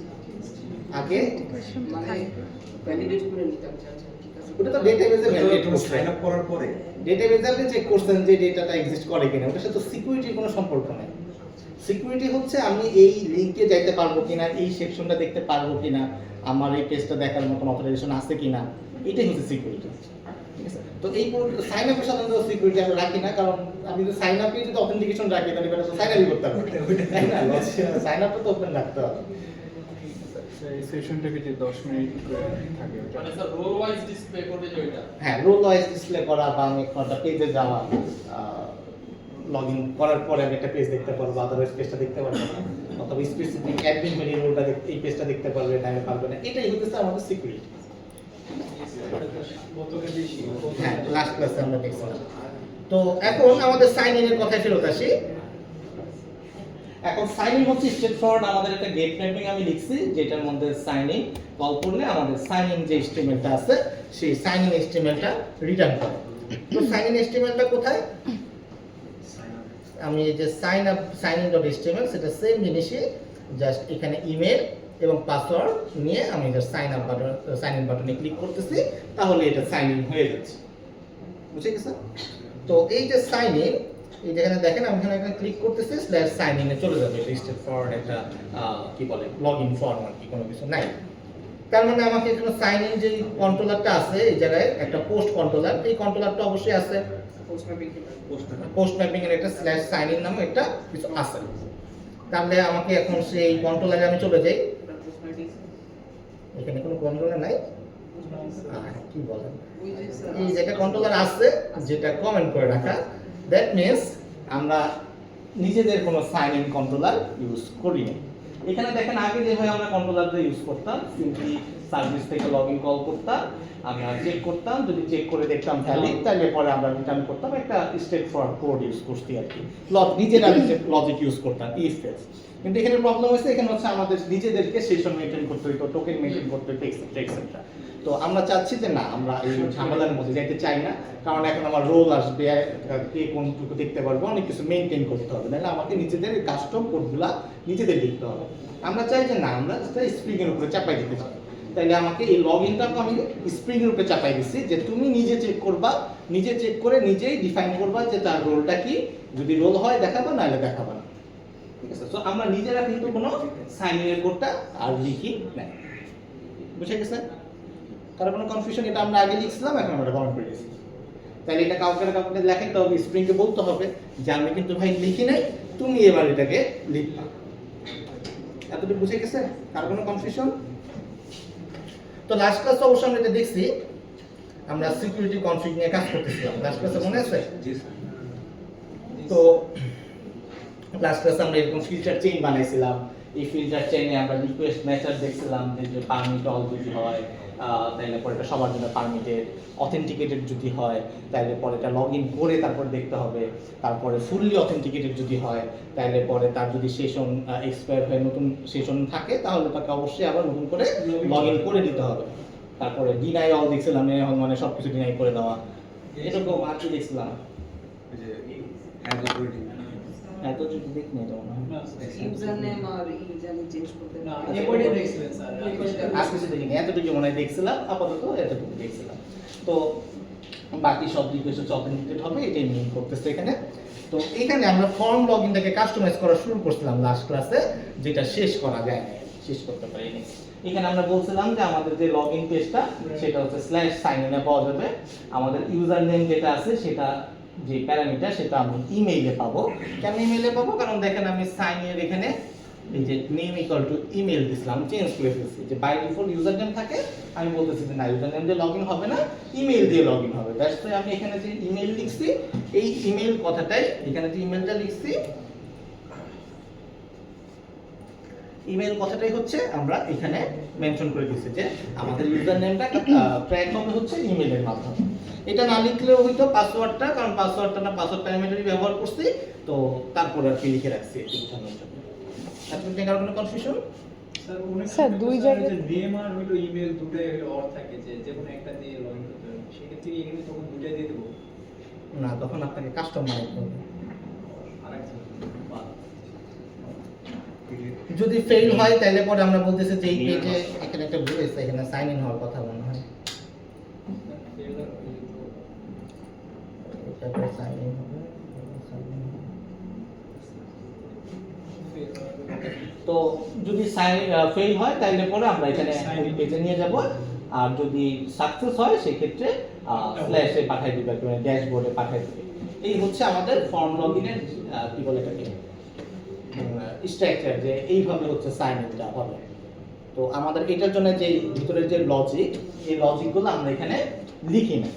আগে কোয়েশ্চন তো মানে থাকবে। ভ্যালিডেট করে নিতাম যে আচ্ছা ঠিক আছে। ওটা তো ডেটাবেসে ভ্যালিডেট করছে। সাইন আপ করার পরে ডেটাবেসে আপনি চেক করছেন যে ডেটাটা এক্সিস্ট করে কিনা, ওটার সাথে সিকিউরিটির কোনো সম্পর্ক নাই। সিকিউরিটি হচ্ছে আমি এই লিংকে যাইতে পারবো কিনা, এই সেকশনটা দেখতে পারবো কিনা, আমার এই পেজটা দেখার মতন অথরাইজেশন আছে কিনা, এটাই হচ্ছে সিকিউরিটি। ঠিক আছে, তো এই সাইন আপের সাধারণত সিকিউরিটি আমরা রাখি না, কারণ আমি যদি সাইন আপে যদি অথেন্টিকেশন রাখি তাহলে এটা তো সাইন আপই করতে হবে, তাই না? সাইন আপটা তো ওপেন রাখতে হবে। এই সেশনটাকে যে 10 মিনিট করে থাকে ওটা মানে স্যার রোল ওয়াইজ ডিসপ্লে করবে যে ওইটা হ্যাঁ, রোল ওয়াইজ ডিসপ্লে করা বা আমি একটা পেজে যাওয়া, লগ ইন করার পরে আমি একটা পেজ দেখতে পারবো, আদারওয়াইজ পেজটা দেখতে পারবো না, অথবা স্পেসিফিক অ্যাডমিন মেনু রোলটা এই পেজটা দেখতে পারবে, নাহলে পারবে না। এটাই হচ্ছে আমাদের সিকিউরিটি। কতটা বেশি হ্যাঁ, লাস্ট ক্লাসে আমরা দেখছিলাম। তো এখন আমাদের সাইন ইনের কথায় ফেরত আসি। এখন সাইন ইন হচ্ছে স্ট্রেট ফরওয়ার্ড, আমাদের একটা গেট ম্যাপিং আমি লিখছি যেটার মধ্যে সাইন ইন কল করলে আমাদের সাইন ইন যে এসটিএমএলটা আছে সেই সাইন ইন এসটিএমএলটা রিটার্ন করে। তো সাইন ইন এসটিএমএলটা কোথায়? আমি এই যে সাইন ইন ডট এসটিএমএল সেটা সেম জিনিসই, জাস্ট এখানে ইমেল এবং পাসওয়ার্ড নিয়ে আমি জাস্ট সাইন ইন বাটনে ক্লিক করতেছি, তাহলে এটা সাইন ইন হয়ে যাচ্ছে। বুঝে গেছে? তো এই যে সাইন ইন, এই যেখানে দেখেন আমি এখানে ক্লিক করতেছি, সাইন ইনে চলে যাবে। এটা স্টেপ ফরওয়ার্ড একটা কি বলে লগ ইন ফর্ম আর কি, কোনো কিছু নাই। তার মানে আমাকে এখানে সাইন ইন যে কন্ট্রোলারটা আছে এই জায়গায় একটা পোস্ট কন্ট্রোলার, এই কন্ট্রোলারটা অবশ্যই আছে। পোস্ট ম্যাপিং পোস্ট ম্যাপিং এর একটা সাইন ইন নামে একটা কিছু আছে। তাহলে আমাকে এখন সেই কন্ট্রোলারে আমি চলে যাই। পোস্ট ম্যাপিং এখানে কোনো কন্ট্রোলার নাই, কি বলেন, ওই যে স্যার এই যেটা কন্ট্রোলার আছে যেটা কমেন্ট করে রাখা, দ্যাট মিন্স আমরা নিজেদের কোনো সাইন ইন কন্ট্রোলার ইউজ করি না। এখানে দেখেন আগে যেভাবে আমরা কন্ট্রোলারটা ইউজ করতাম, সিম্পলি সার্ভিস থেকে লগ ইন কল করতাম, আমি চেক করতাম, যদি চেক করে দেখতাম ভ্যালিড তাহলে পরে আমরা রিটার্ন করতাম, একটা স্টেপ ফরওয়ার্ড কোড ইউজ করছি আর কি, নিজেরা লজিক ইউজ করতাম ইফ এলস। কিন্তু এখানে প্রবলেম হচ্ছে, এখানে হচ্ছে আমাদের নিজেদেরকে সেশন মেইনটেইন করতে হইতো, টোকেন মেইনটেইন করতে হইতো, এক্সেট্রা। তো আমরা চাচ্ছি যে না, আমরা এই ঝামেলার মধ্যে যাইতে চাই না, কারণ এখন আমার রোল আসবে, কে কোনটুকু দেখতে পারবো, অনেক কিছু মেইনটেইন করতে হবে, নাহলে আমাকে নিজেদের কাস্টম কোডগুলা নিজেদের লিখতে হবে। আমরা চাই যে না, আমরা স্প্রিং এর উপরে চাপাই দিতে চাই, তাইলে আমাকে এই লগ ইনটাকে আমি স্প্রিং এর উপরে চাপাই দিচ্ছি যে তুমি নিজে চেক করবা, নিজে চেক করে নিজেই ডিফাইন করবা যে তার রোলটা কি, যদি রোল হয় দেখাবা, নাহলে দেখাবা না। ঠিক আছে, তো আমরা নিজেরা কিন্তু কোনো সাইন ইনের কোডটা আর লিখি নাই। বুঝে গেছে? কারণ কোনো কনফিউশন? এটা আমরা আগে লিখছিলাম, এখন আমরা কমেন্ট করে দিচ্ছি। তাহলে এটা কাউকে না কাউকে লেখাইতে হবে, স্প্রিংকে বলতে হবে যে আমি কিন্তু ভাই লিখি নাই, তুমি এবার এটাকে লিখবা। এতটুকু বুঝে গেছে? কার কোনো কনফিউশন? তো লাস্ট ক্লাসে অবশ্য আমরা এটা দেখছি, আমরা সিকিউরিটি কনফিগ নিয়ে কাজ করতেছিলাম লাস্ট ক্লাসে, মনে আছে? জি স্যার। তো লাস্ট ক্লাসে আমরা এরকম ফিল্টার চেইন বানাইছিলাম, এই ফিল্টার চেইনে আমরা রিকোয়েস্ট মেথড দেখছিলাম যে পারমিট অল যদি হয় তাহলে পরে এটা সবার জন্য পারমিটেড, অথেন্টিকেটেড যদি হয় তাহলে পরে এটা লগ ইন করে তারপর দেখতে হবে, তারপরে ফুললি অথেন্টিকেটেড যদি হয় তাহলে পরে তার যদি সেশন এক্সপায়ার হয়ে নতুন সেশন থাকে তাহলে তাকে অবশ্যই আবার নতুন করে লগ ইন করে দিতে হবে। তারপরে ডিনাই অল দেখছিলাম, মানে সব কিছু ডিনাই করে দেওয়া, এরকম আর কি দেখছিলাম। ওই যে হ্যান্ড অথরিটি এত যদি দেখি না এটা মনে হয়। ইউজার নেম আর জানি চেঞ্জ করতে না পারি। এবারে দেখছিলেন স্যার আর কিছু দেখিনি, এতটুকু মনে হয় দেখছিলাম, আপাতত এতটুকু দেখছিলাম। তো বাকি সব রিকোয়েস্ট হচ্ছে অথেন্টিকেট হবে, এটাই মিন করতেছে এখানে। তো এখানে আমরা ফর্ম লগইনটাকে কাস্টমাইজ করা শুরু করছিলাম লাস্ট ক্লাসে, যেটা শেষ করা যায় না, শেষ করতে পারিনি। এখানে আমরা বলছিলাম যে আমাদের যে লগইন পেজটা সেটা হচ্ছে /sign-in এ পাওয়া যাবে। আমাদের ইউজার নেম যেটা আছে সেটা যে প্যারামিটার সেটা আমি ইমেইলে পাবো। কেন ইমেইলে পাবো? কারণ দেখেন আমি সাইন এর এখানে এই যে নেম ইকুয়াল টু ইমেল দিছিলাম, চেঞ্জ করে ফেলছি যে বাই ডিফল্ট ইউজার নেম থাকে, আমি বলতেছি যে না ইউজার নেম দিয়ে লগইন হবে না, ইমেল দিয়ে লগইন হবে। দ্যাটস ওয়াই আমি এখানে যে ইমেল লিখছি, এই ইমেল কথাটাই এখানে যে ইমেলটা লিখছি, ইমেল কথাটাই হচ্ছে আমরা এখানে মেনশন করে দিয়েছি যে আমাদের ইউজার নেমটা ট্র্যাক হবে হচ্ছে ইমেলের মাধ্যমে। এটা না লিখলেও হয়তো পাসওয়ার্ডটা, কারণ পাসওয়ার্ডটা না পাসওয়ার্ড প্যারামিটারই ব্যবহার করছি, তো তারপরে আর কি লিখে রাখছি একটু বোঝানোর জন্য। আপনি কি কারো কোনো কনফিউশন? স্যার অনেক স্যার, দুই জায়গায়- নেম আর হলো ইমেল দুটোই হলো অর থাকে যে কোনো একটা দিয়ে লগইন করতে হবে, সেক্ষেত্রে এখানে তখন দুটাই দিয়ে দেবো। না, তখন আপনাকে কাস্টম বানাইতে হবে। আরেকটা যদি ফেল হয় তাহলে পরে আমরা বলতেছি যে এই পেজে এখানে একটা ভুল হয়েছে, এখানে সাইন ইন হওয়ার কথা মনে হয়। তারপরে সাইন ইন হবে, তো যদি ফেল হয় তাহলে পরে আমরা এখানে ওই পেজে নিয়ে যাব, আর যদি সাকসেস হয় সেক্ষেত্রে স্ল্যাশে পাঠিয়ে দিবে, মানে ড্যাশবোর্ডে পাঠিয়ে দিবে। এই হচ্ছে আমাদের ফর্ম লগইনের কি বলে এটাকে স্ট্রাকচার, যে এইভাবে হচ্ছে সাইন ইনটা হবে। তো আমাদের এটার জন্য যে ভিতরের যে লজিক, এই লজিকগুলো আমরা এখানে লিখি না,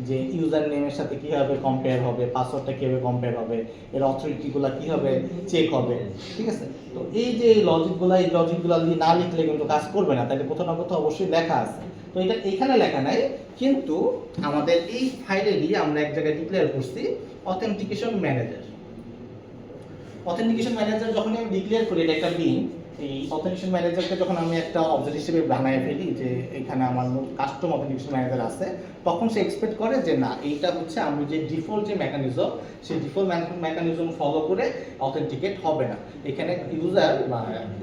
যে ইউজার নেমের সাথে কিভাবে কম্পেয়ার হবে, পাসওয়ার্ডটা কিভাবে কম্পেয়ার হবে, এর অথরিটিগুলো কিভাবে চেক হবে, ঠিক আছে? তো এই যে লজিকগুলো, এই লজিকগুলো না লিখলে কিন্তু কাজ করবে না, তাহলে কোথাও না কোথাও অবশ্যই লেখা আছে। তো এটা এখানে লেখা নাই, কিন্তু আমাদের এই ফাইলেরই আমরা এক জায়গায় ডিক্লেয়ার করছি অথেন্টিকেশন ম্যানেজার। অথেন্টিকেশন ম্যানেজার যখন আমি ডিক্লেয়ার করি, এটা একটা বিন, এই অথেন্টিকেশন ম্যানেজারকে যখন আমি একটা অবজেক্ট হিসেবে বানায় ফেলি যে এখানে আমার কাস্টম অথেন্টিকেশন ম্যানেজার আছে, তখন সে এক্সপেক্ট করে যে না এইটা হচ্ছে আমি যে ডিফল্ট যে মেকানিজম, সেই ডিফল্ট মেকানিজম ফলো করে অথেন্টিকেট হবে না। এখানে ইউজার বা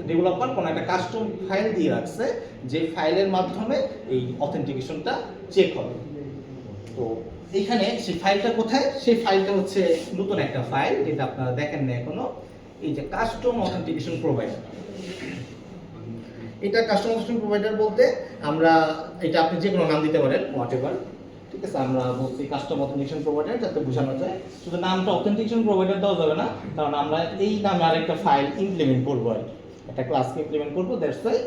ডেভেলপার কোনো একটা কাস্টম ফাইল দিয়ে রাখছে, যে ফাইলের মাধ্যমে এই অথেন্টিকেশনটা চেক হবে। তো এইখানে সেই ফাইলটা কোথায়? সেই ফাইলটা হচ্ছে নতুন একটা ফাইল, যেটা আপনারা দেখেন না এখনো, এই যে কাস্টম অথেন্টিকেশন প্রোভাইডার। এটা কাস্টম অথেন্টিকেশন প্রোভাইডার বলতে আমরা এটা আপনি যে কোনো নাম দিতে পারেন, হোয়াটএভার, ঠিক আছে? আমরা বলছি কাস্টম অথেন্টিকেশন প্রোভাইডার যাতে বোঝানো যায়। শুধু নামটা অথেন্টিকেশন প্রোভাইডার দেওয়া যাবে না, কারণ আমরা এই নামে আরেকটা ফাইল ইমপ্লিমেন্ট করবো আর কি, একটা ক্লাসকে ইমপ্লিমেন্ট করবো। দ্যাটস ওয়াই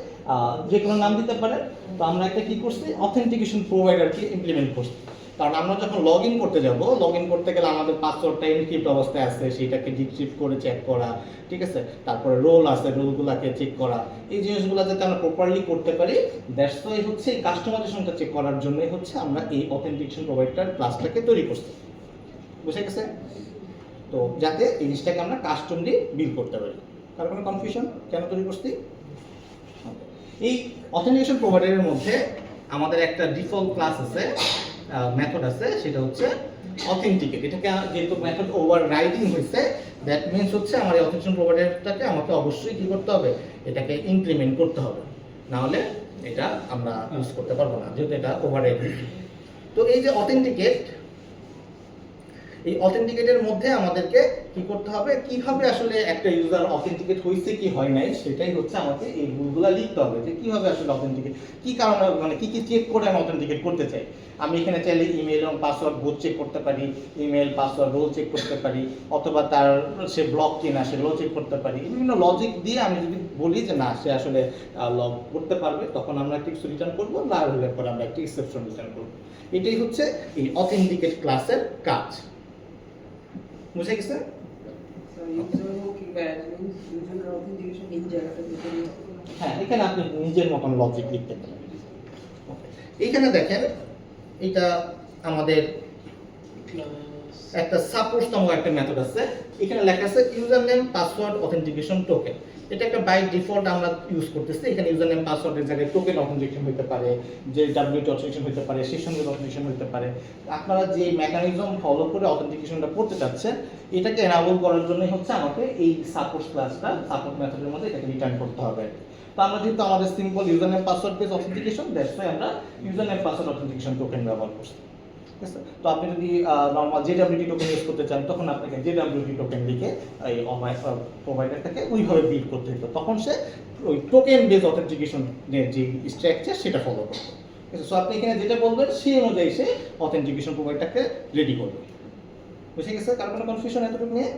যে কোনো নাম দিতে পারেন। তো আমরা একটা কি করছি, অথেন্টিকেশন প্রোভাইডারকে ইমপ্লিমেন্ট করছি। কারণ আমরা যখন লগ ইন করতে যাব, লগ ইন করতে গেলে আমাদের পাসওয়ার্ডটা এনক্রিপ্ট অবস্থায় আছে, সেটাকে ডিক্রিপ্ট করে চেক করা, ঠিক আছে? তারপরে রোল আছে, রোলগুলোকে চেক করা, এই জিনিসগুলো যাতে আমরা প্রপারলি করতে পারি, দ্যাটস ওয়াই হচ্ছে এই কাস্টমাইজেশনটা চেক করার জন্যই হচ্ছে আমরা এই অথেন্টিকেশন প্রোভাইডার ক্লাসটাকে তৈরি করছি। বুঝে গেছে? তো যাতে এই জিনিসটাকে আমরা কাস্টমলি বিল করতে পারি। কারণ কোনো কনফিউশন কেন তৈরি করছি? এই অথেন্টিকেশন প্রোভাইডারের মধ্যে আমাদের একটা ডিফল্ট ক্লাস আছে, মেথড আছে, সেটা হচ্ছে অথেন্টিকেট। এটাকে যেহেতু মেথড ওভাররাইডিং হয়েছে, দ্যাট মিনস হচ্ছে আমার এই অথেন্টিকেশন প্রোভাইডারটাকে আমাকে অবশ্যই কি করতে হবে, এটাকে ইমপ্লিমেন্ট করতে হবে, না হলে এটা আমরা ইউজ করতে পারবো না, যেহেতু এটা ওভাররাইড হয়েছে। তো এই যে অথেন্টিকেট, এই অথেন্টিকেটের মধ্যে আমাদেরকে কি করতে হবে, কিভাবে আসলে একটা ইউজার অথেন্টিকেট হয়েছে কি হয় নাই, সেটাই হচ্ছে আমাকে এই রুলগুলো লিখতে হবে, যে কিভাবে আসলে অথেন্টিকেট, কি কারণে, মানে কি কি চেক করে আমি অথেন্টিকেট করতে চাই। আমি এখানে চাইলে ইমেল এবং পাসওয়ার্ড বোথ চেক করতে পারি, ইমেল পাসওয়ার্ড রোল চেক করতে পারি, অথবা তার সে ব্লক কিনা সেগুলো চেক করতে পারি। বিভিন্ন লজিক দিয়ে আমি যদি বলি যে না সে আসলে লগ করতে পারবে, তখন আমরা একটা কিছু রিটার্ন করবো, না হলে পরে আমরা একটা এক্সেপশন রিটার্ন করবো। এটাই হচ্ছে এই অথেন্টিকেট ক্লাসের কাজ। বুঝে গেছে? ইউজার হোক ইউজার অথেন্টিকেশন এই জায়গাটা ভিতরে হ্যাঁ, এখানে আপনি নিজের মতন লজিক লিখতে পারেন। এইখানে দেখেন, এটা আমাদের একটা সাপোজ নামক একটা মেথড আছে। এখানে লেখা আছে user name password authentication token. এটা একটা বাই ডিফল্ট আমরা ইউজ করতেছি। এখানে ইউজার নেম পাসওয়ার্ডের জায়গায় টোকেন অথেন্টিকেশন হতে পারে, যে ডাব্লিউটি অথেন্টিকেশন হতে পারে, সেশনের অথেন্টিকেশন হতে পারে। আপনারা যে মেকানিজম ফলো করে অথেন্টিকেশনটা করতে চাচ্ছেন, এটাকে এনাবল করার জন্যই হচ্ছে আমাকে এই সাপোজ ক্লাসটা, সাপোজ মেথডের মধ্যে এটাকে রিটার্ন করতে হবে। তো আমরা যেহেতু আমাদের simple user name password base authentication, that's why আমরা user name password authentication token ব্যবহার করছি। ঠিক আছে? তো আপনি যদি নরমাল জেডব্লিউটি টোকেন ইউজ করতে চান, তখন আপনাকে জেডব্লিউটি টোকেন লিখে এই প্রোভাইডারটাকে ওইভাবে বিল্ড করতে হতো। তখন সে ওই টোকেন বেস অথেন্টিকেশন যে স্ট্রাকচার সেটা ফলো করবে। ঠিক আছে? সো আপনি এখানে যেটা বলবেন সেই অনুযায়ী সে অথেন্টিকেশন প্রোভাইডারটাকে রেডি করবে। বুঝে গেছে? কার কোনো কনফিউশন এতটুকু নিয়ে?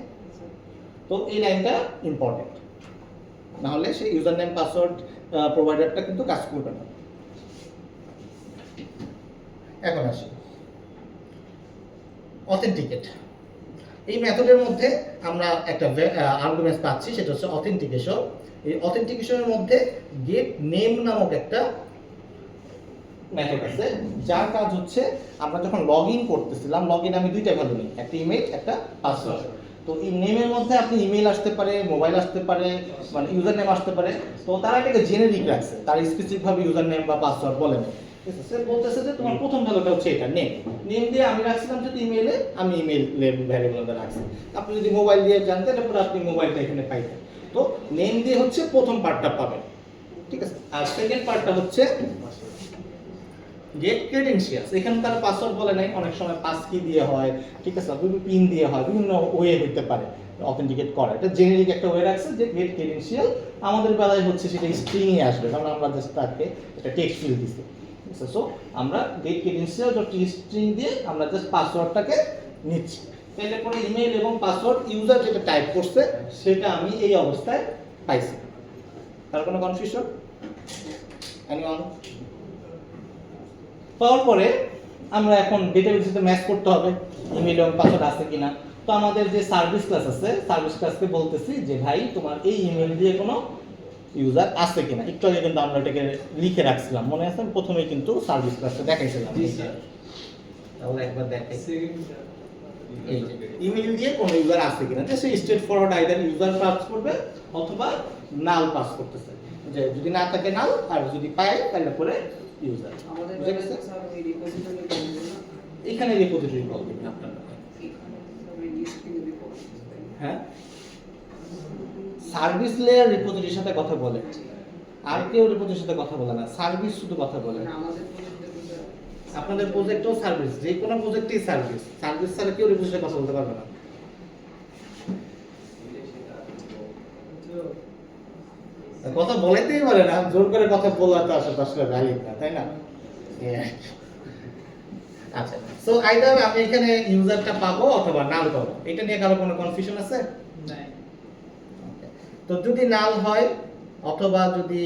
তো এই লাইনটা ইম্পর্টেন্ট, না হলে সেই ইউজার নেম পাসওয়ার্ড প্রোভাইডারটা কিন্তু কাজ করবে না। এখন আসি অথেন্টিকেট। এই মেথডের মধ্যে আমরা একটা আর্গুমেন্টস পাচ্ছি, সেটা হচ্ছে অথেন্টিকেশন। এই অথেন্টিকেশনের মধ্যে গেট নেম নামক একটা মেথড আছে, যার কাজ হচ্ছে আমরা যখন লগ ইন করতেছিলাম, লগ ইন আমি দুইটা ভ্যালু নিই, একটা ইমেল, একটা পাসওয়ার্ড। তো এই নেমের মধ্যে আপনি ইমেল আসতে পারে, মোবাইল আসতে পারে, মানে ইউজার নেম আসতে পারে। তো তারা এটাকে জেনেরিক রাখছে, তার স্পেসিফিকভাবে ইউজার নেম বা পাসওয়ার্ড বলে না। সে বলতেছে যে তোমার প্রথম ভ্যালুটা হচ্ছে এটা নেম। নেম দিয়ে আমি রাখছিলাম যদি ইমেইলে, আমি ইমেইল ভ্যারিয়েবলটা রাখছি। আপনি যদি মোবাইল দিয়ে জানতেন, তারপরে আপনি মোবাইলটা এখানে পাইতেন। তো নেম দিয়ে হচ্ছে প্রথম পার্টটা পাবেন। ঠিক আছে? আর সেকেন্ড পার্টটা হচ্ছে গেট ক্রেডেনশিয়ালস। এখানে তারা পাসওয়ার্ড বলে নাই, অনেক সময় পাস কি দিয়ে হয়, ঠিক আছে, বিভিন্ন পিন দিয়ে হয়, বিভিন্ন ওয়ে হতে পারে অথেন্টিকেট করা। এটা জেনারিক একটা ওয়ে রাখছে যে গেট ক্রেডেনশিয়াল। আমাদের বেলায় হচ্ছে সেটা স্ট্রিং এ আসবে, কারণ আমরা জাস্ট তাকে একটা টেক্সট ফিল্ড দিছি। ঠিক আছে? সো আমরা গেট ক্রেডেনশিয়াল ডট স্ট্রিং দিয়ে আমরা জাস্ট পাসওয়ার্ডটাকে নিচ্ছি। তাহলে পরে ইমেল এবং পাসওয়ার্ড ইউজার যেটা টাইপ করছে সেটা আমি এই অবস্থায় পাইছি। তার কোনো কনফিউশন? এনিওয়ান? পাওয়ার পরে আমরা এখন ডেটাবেসের সাথে ম্যাচ করতে হবে ইমেল এবং পাসওয়ার্ড আছে কিনা। তো আমাদের যে সার্ভিস ক্লাস আছে, সার্ভিস ক্লাসকে বলতেছি যে ভাই তোমার এই ইমেল দিয়ে কোনো ইউজার আছে কিনা। একটু আগে কিন্তু আমরা এটাকে লিখে রাখছিলাম, মনে আছে? প্রথমেই কিন্তু সার্ভিস ক্লাসটা দেখাইছিলাম। তাহলে একবার দেখাই, এই যে ইমেল দিয়ে কোনো ইউজার আছে কিনা। যে সে straightforward either user pass করবে অথবা নাল পাস করতেছে। যে যদি না থাকে নাল, আর যদি পায় তাহলে পরে ইউজার। আমাদের বুঝে গেছে? স্যার এই রিপোজিটরি বলবো না, এখানে রিপোজিটরি কল দিবেন আপনারা। এখানে স্যার এই লিস্টে যদি পড়ে হ্যাঁ, সার্ভিস লেয়ার রিপোজিটরির সাথে কথা বলে, আর কেউ রিপোজিটরির সাথে কথা বলে না, সার্ভিস শুধু কথা বলে। মানে আমাদের প্রজেক্টে আপনাদের প্রজেক্টও সার্ভিস, যে কোনো প্রজেক্টই সার্ভিস। সার্ভিস ছাড়া কেউ রিপোজিটরির সাথে কথা বলতে পারবে না। কথা বলাইতেই পারে না, জোর করে কথা বলা তো আসলে ভ্যালিড না, তাই না? আচ্ছা, সো আইদার আমি এখানে ইউজারটা পাবো অথবা নাল পাবো। এটা নিয়ে কারো কোনো কনফিউশন আছে? নাই। তো যদি নাল হয় অথবা যদি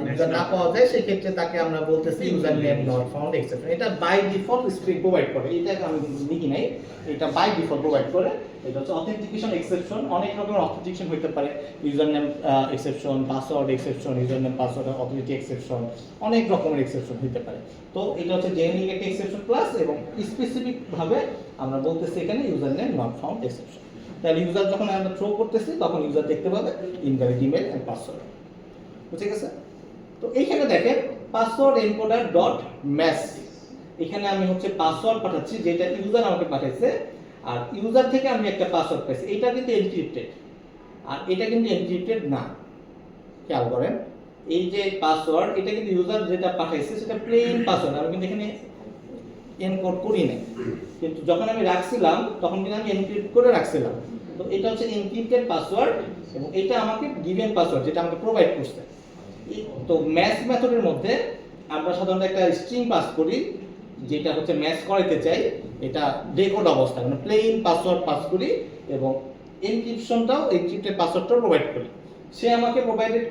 ইউজার না পাওয়া যায়, সেই ক্ষেত্রে তাকে আমরা বলতেছি user name not found exception. এটা বাই ডিফল্ট স্ট্রিং প্রোভাইড করে, এটা আমি লিখি নাই, এটা বাই ডিফল্ট প্রোভাইড করে। এটা হচ্ছে অথেন্টিকেশন এক্সেপশন। অনেক রকমের অথেন্টিকেশন হতে পারে, user name exception, password exception, user name password authority exception, অনেক রকমের এক্সেপশন হতে পারে। তো এটা হচ্ছে জেনারিক একটা এক্সেপশন ক্লাস, এবং স্পেসিফিক ভাবে আমরা বলতেছি এখানে user name not found exception. তাহলে ইউজার যখন আমরা থ্রো করতেছি, তখন ইউজার দেখতে পাবে ইনভ্যালিড ইমেল এন্ড পাসওয়ার্ড। বুঝে গেছে? তো এইখানে দেখেন পাসওয়ার্ড এনকোডার ডট ম্যাচ। এখানে আমি হচ্ছে পাসওয়ার্ড পাঠাচ্ছি যেটা ইউজার আমাকে পাঠাইছে, আর ইউজার থেকে আমি একটা পাসওয়ার্ড পাইছি। এটা কিন্তু এনক্রিপ্টেড, আর এটা কিন্তু এনক্রিপ্টেড না। খেয়াল করেন, এই যে পাসওয়ার্ড, এটা কিন্তু ইউজার যেটা পাঠাইছে সেটা প্লেন পাসওয়ার্ড, আমি কিন্তু এখানে এনকোড করি নাই। কিন্তু যখন আমি রাখছিলাম তখন কিন্তু আমি এনক্রিপ্ট করে রাখছিলাম। তো এটা হচ্ছে এনক্রিপ্টেড পাসওয়ার্ড, এবং এটা আমাকে গিভেন পাসওয়ার্ড যেটা আমাকে প্রোভাইড করছে। তো ম্যাচ মেথডের মধ্যে আমরা সাধারণত একটা স্ট্রিং পাস করি, যেটা হচ্ছে ম্যাচ করাইতে চাই। এটা ডেকোড অবস্থা, মানে প্লেন পাসওয়ার্ড পাস করি, এবং এনক্রিপশনটাও এনক্রিপ্টেড পাসওয়ার্ডটাও প্রোভাইড করি। সে আমাকে প্রোভাইডেড